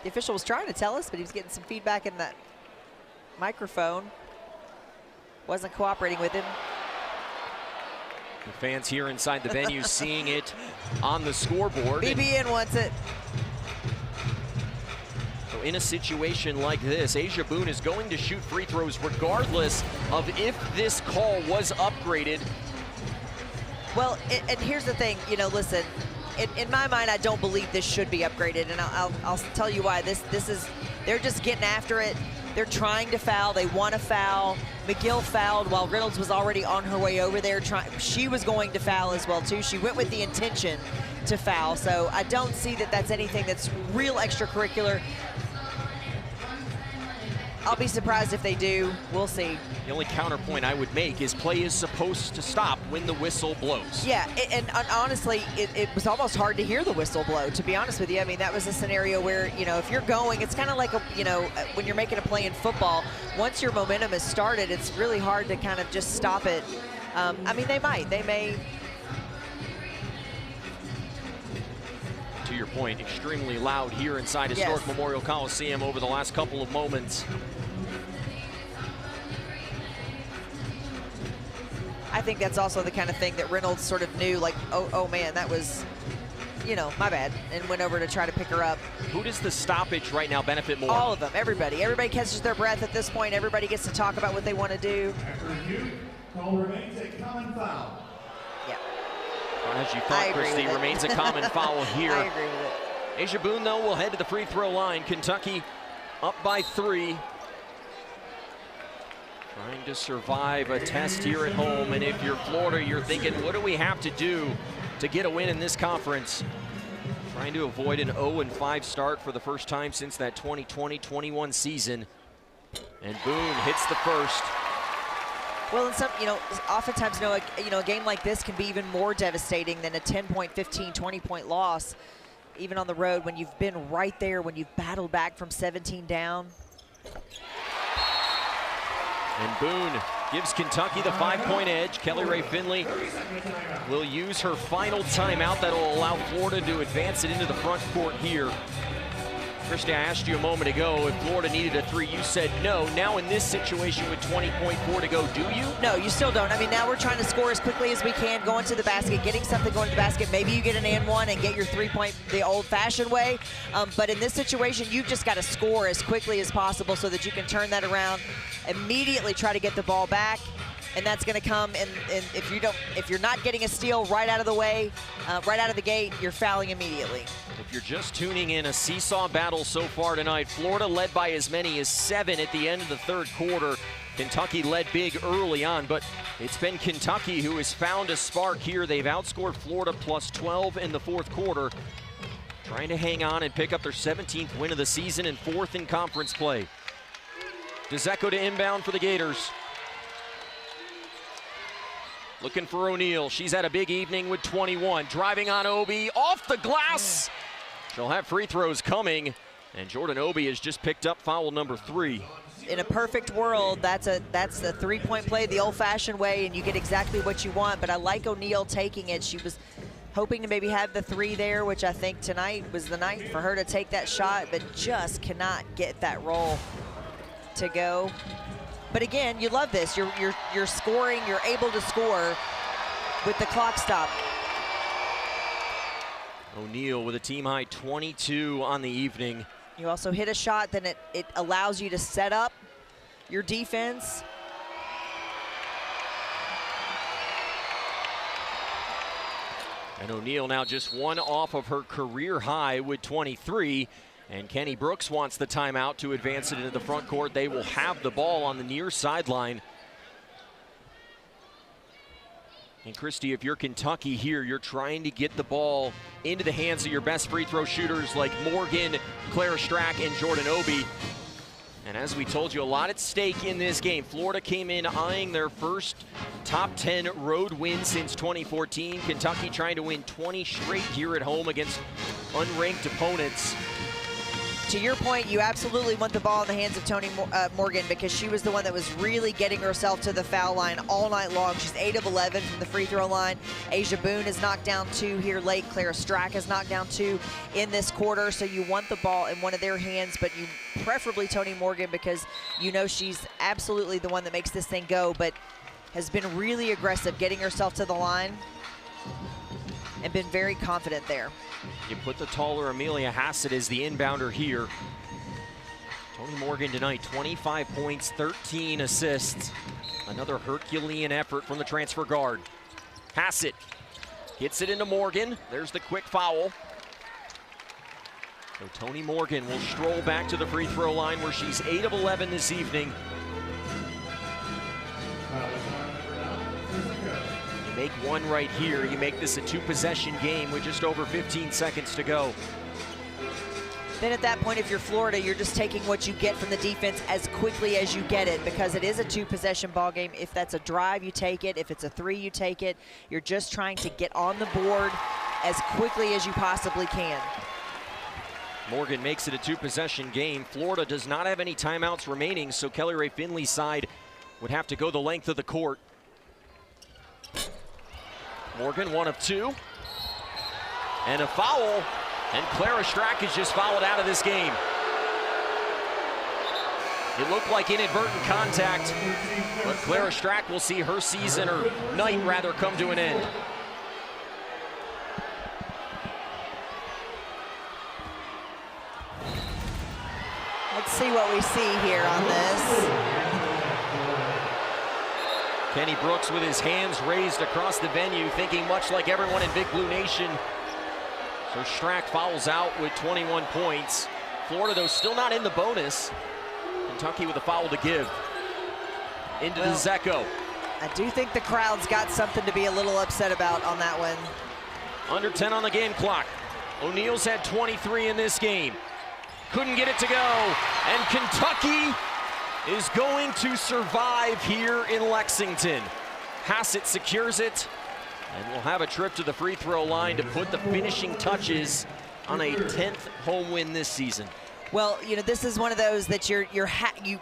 The official was trying to tell us, but he was getting some feedback in that microphone. Wasn't cooperating with him.
The fans here inside the venue seeing it on the scoreboard.
BBN wants it.
So in a situation like this, Asia Boone is going to shoot free throws regardless of if this call was upgraded.
Well, and here's the thing, you know, listen, in my mind, I don't believe this should be upgraded, and I'll tell you why. This is, they're just getting after it. They're trying to foul. They want to foul. McGill fouled while Reynolds was already on her way over there. She was going to foul as well, too. She went with the intention to foul, so I don't see that that's anything that's real extracurricular. I'll be surprised if they do. We'll see.
The only counterpoint I would make is play is supposed to stop when the whistle blows.
Yeah, and honestly, it was almost hard to hear the whistle blow, to be honest with you. I mean, that was a scenario where, you know, if you're going, it's kind of like, when you're making a play in football, once your momentum is started, it's really hard to kind of just stop it. I mean, they may.
to your point, extremely loud here inside historic Memorial Coliseum over the last couple of moments.
I think that's also the kind of thing that Reynolds sort of knew, like, oh man, that was, you know, my bad, and went over to try to pick her up.
Who does the stoppage right now benefit more?
All of them, everybody. Everybody catches their breath at this point. Everybody gets to talk about what they want to do.
After review, call remains a common foul.
Yeah.
As you thought, Christy, remains a common foul here.
I agree with it.
Asia Boone, though, will head to the free throw line. Kentucky up by 3. Trying to survive a test here at home. And if you're Florida, you're thinking, what do we have to do to get a win in this conference? Trying to avoid an 0-5 start for the first time since that 2020-21 season. And Boone hits the first.
Well, and some, you know, oftentimes, a game like this can be even more devastating than a 10-point, 15, 20-point loss, even on the road when you've been right there, when you've battled back from 17 down.
And Boone gives Kentucky the 5-point edge. Kelly Rae Finley will use her final timeout. That'll allow Florida to advance it into the front court here. Christy, I asked you a moment ago if Florida needed a 3. You said no. Now in this situation with 20.4 to go, do you?
No, you still don't. I mean, now we're trying to score as quickly as we can, going to the basket, getting something going to the basket. Maybe you get an and one and get your 3-point the old-fashioned way. But in this situation, you've just got to score as quickly as possible so that you can turn that around, immediately try to get the ball back. And that's going to come, and if you're not getting a steal right out of the way, right out of the gate, you're fouling immediately.
If you're just tuning in, a seesaw battle so far tonight. Florida led by as many as 7 at the end of the third quarter. Kentucky led big early on, but it's been Kentucky who has found a spark here. They've outscored Florida plus 12 in the fourth quarter, trying to hang on and pick up their 17th win of the season and 4th in conference play. DeZecco to inbound for the Gators. Looking for O'Neal. She's had a big evening with 21. Driving on Obi, off the glass. She'll have free throws coming, and Jordan Obi has just picked up foul number 3.
In a perfect world, that's the 3-point play the old-fashioned way, and you get exactly what you want. But I like O'Neal taking it. She was hoping to maybe have the 3 there, which I think tonight was the night for her to take that shot, but just cannot get that roll to go. But again, you love this. You're scoring. You're able to score with the clock stop.
O'Neal with a team-high 22 on the evening.
You also hit a shot, then it allows you to set up your defense.
And O'Neal now just 1 off of her career high with 23. And Kenny Brooks wants the timeout to advance it into the front court. They will have the ball on the near sideline. And Christy, if you're Kentucky here, you're trying to get the ball into the hands of your best free throw shooters like Morgan, Clara Strack, and Jordan Obi. And as we told you, a lot at stake in this game. Florida came in eyeing their first top 10 road win since 2014. Kentucky trying to win 20 straight here at home against unranked opponents.
To your point, you absolutely want the ball in the hands of Toni Morgan, because she was the one that was really getting herself to the foul line all night long. She's 8 of 11 from the free throw line. Asia Boone has knocked down 2 here late. Clara Strack has knocked down 2 in this quarter. So you want the ball in one of their hands, but you preferably Toni Morgan, because you know she's absolutely the one that makes this thing go, but has been really aggressive getting herself to the line and been very confident there.
You put the taller Amelia Hassett as the inbounder here. Toni Morgan tonight, 25 points, 13 assists. Another Herculean effort from the transfer guard. Hassett gets it into Morgan. There's the quick foul. So Toni Morgan will stroll back to the free throw line where she's 8 of 11 this evening. Make one right here. You make this a 2-possession game with just over 15 seconds to go.
Then at that point, if you're Florida, you're just taking what you get from the defense as quickly as you get it, because it is a 2-possession ball game. If that's a drive, you take it. If it's a 3, you take it. You're just trying to get on the board as quickly as you possibly can.
Morgan makes it a 2-possession game. Florida does not have any timeouts remaining, so Kelly Rae Finley's side would have to go the length of the court. Morgan, 1 of 2. And a foul And Clara Strack is just fouled out of this game. It looked like inadvertent contact, but Clara Strack will see her season, or night rather, come to an end.
Let's see what we see here on this.
Kenny Brooks with his hands raised across the venue, thinking much like everyone in Big Blue Nation. So Strack fouls out with 21 points. Florida, though, still not in the bonus. Kentucky with a foul to give. Into the Zecco.
I do think the crowd's got something to be a little upset about on that one.
Under 10 on the game clock. O'Neal's had 23 in this game. Couldn't get it to go. And Kentucky is going to survive here in Lexington. Hassett secures it, and will have a trip to the free throw line to put the finishing touches on a 10th home win this season.
Well, you know, this is one of those that you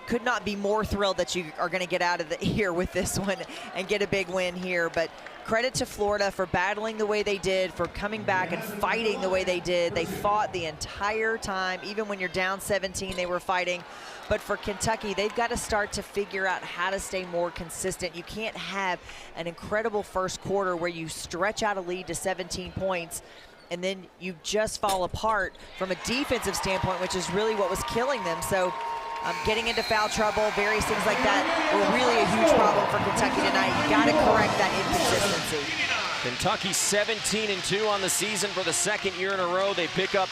could not be more thrilled that you are going to get out of here with this one and get a big win here. But credit to Florida for battling the way they did, for coming back and fighting the way they did. They fought the entire time. Even when you're down 17, they were fighting. But for Kentucky, they've got to start to figure out how to stay more consistent. You can't have an incredible first quarter where you stretch out a lead to 17 points and then you just fall apart from a defensive standpoint, which is really what was killing them. So getting into foul trouble, various things like that were really a huge problem for Kentucky tonight. You got to correct that inconsistency.
Kentucky 17-2 on the season for the second year in a row. They pick up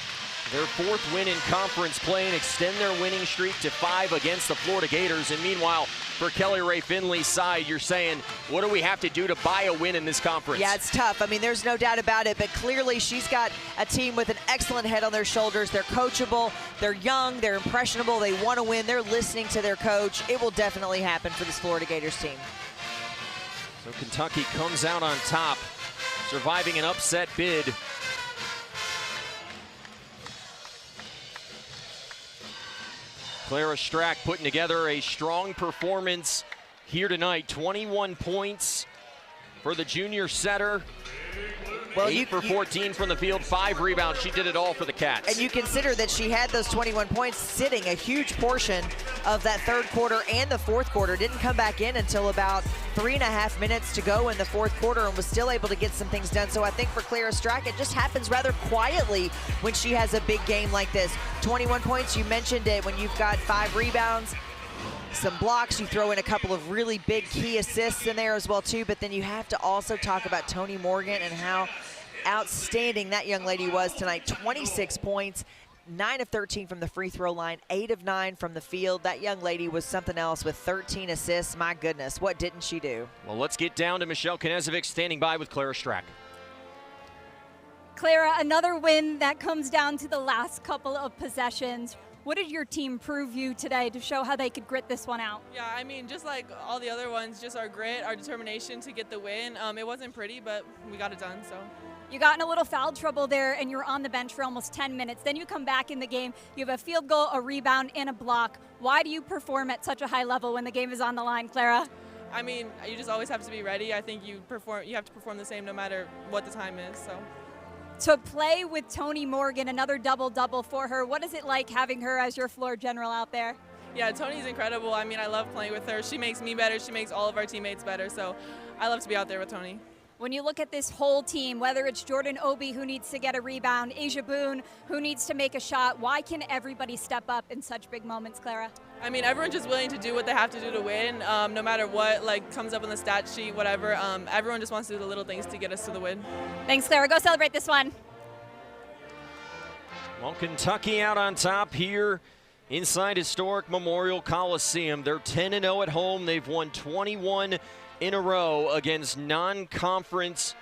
their 4th win in conference play and extend their winning streak to 5 against the Florida Gators. And meanwhile, for Kelly Rae Finley's side, you're saying, what do we have to do to buy a win in this conference?
Yeah, it's tough. I mean, there's no doubt about it, but clearly she's got a team with an excellent head on their shoulders. They're coachable, they're young, they're impressionable, they want to win, they're listening to their coach. It will definitely happen for this Florida Gators team.
So Kentucky comes out on top, surviving an upset bid. Clara Strack putting together a strong performance here tonight. 21 points for the junior setter. Well, 8 for 14 from the field, 5 rebounds. She did it all for the Cats.
And you consider that she had those 21 points sitting a huge portion of that third quarter and the fourth quarter. Didn't come back in until about 3.5 minutes to go in the fourth quarter and was still able to get some things done. So I think for Clara Strack, it just happens rather quietly when she has a big game like this. 21 points, you mentioned it, when you've got 5 rebounds, some blocks, you throw in a couple of really big key assists in there as well too, but then you have to also talk about Toni Morgan and how outstanding that young lady was tonight. 26 points, 9 of 13 from the free throw line, 8 of 9 from the field. That young lady was something else with 13 assists. My goodness, what didn't she do?
Well, let's get down to Michelle Knezovic standing by with Clara Strack.
Clara, another win that comes down to the last couple of possessions. What did your team prove you today to show how they could grit this one out?
Yeah, I mean, just like all the other ones, just our grit, our determination to get the win. It wasn't pretty, but we got it done, so.
You got in a little foul trouble there, and you were on the bench for almost 10 minutes. Then you come back in the game. You have a field goal, a rebound, and a block. Why do you perform at such a high level when the game is on the line, Clara?
I mean, you just always have to be ready. I think you have to perform the same no matter what the time is, so.
To play with Toni Morgan, another double-double for her. What is it like having her as your floor general out there?
Yeah, Toni's incredible. I mean, I love playing with her. She makes me better. She makes all of our teammates better. So I love to be out there with Toni.
When you look at this whole team, whether it's Jordan Obi, who needs to get a rebound, Asia Boone, who needs to make a shot, why can everybody step up in such big moments, Clara?
I mean, everyone's just willing to do what they have to do to win, no matter what comes up on the stat sheet, whatever. Everyone just wants to do the little things to get us to the win.
Thanks, Clara. Go celebrate this one.
Well, Kentucky out on top here inside historic Memorial Coliseum. They're 10-0 at home. They've won 21 in a row against non-conference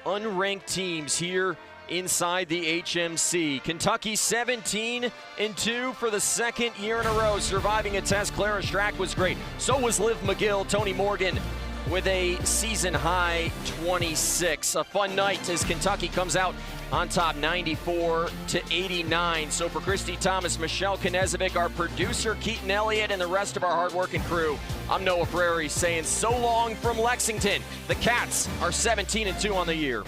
unranked teams here inside the HMC. Kentucky 17-2 for the second year in a row, surviving a test. Clara Strack was great. So was Liv McGill. Toni Morgan with a season-high 26. A fun night as Kentucky comes out on top 94-89. So for Christy Thomas, Michelle Knezovic, our producer Keaton Elliott, and the rest of our hardworking crew, I'm Noah Prairie saying so long from Lexington. The Cats are 17-2 on the year.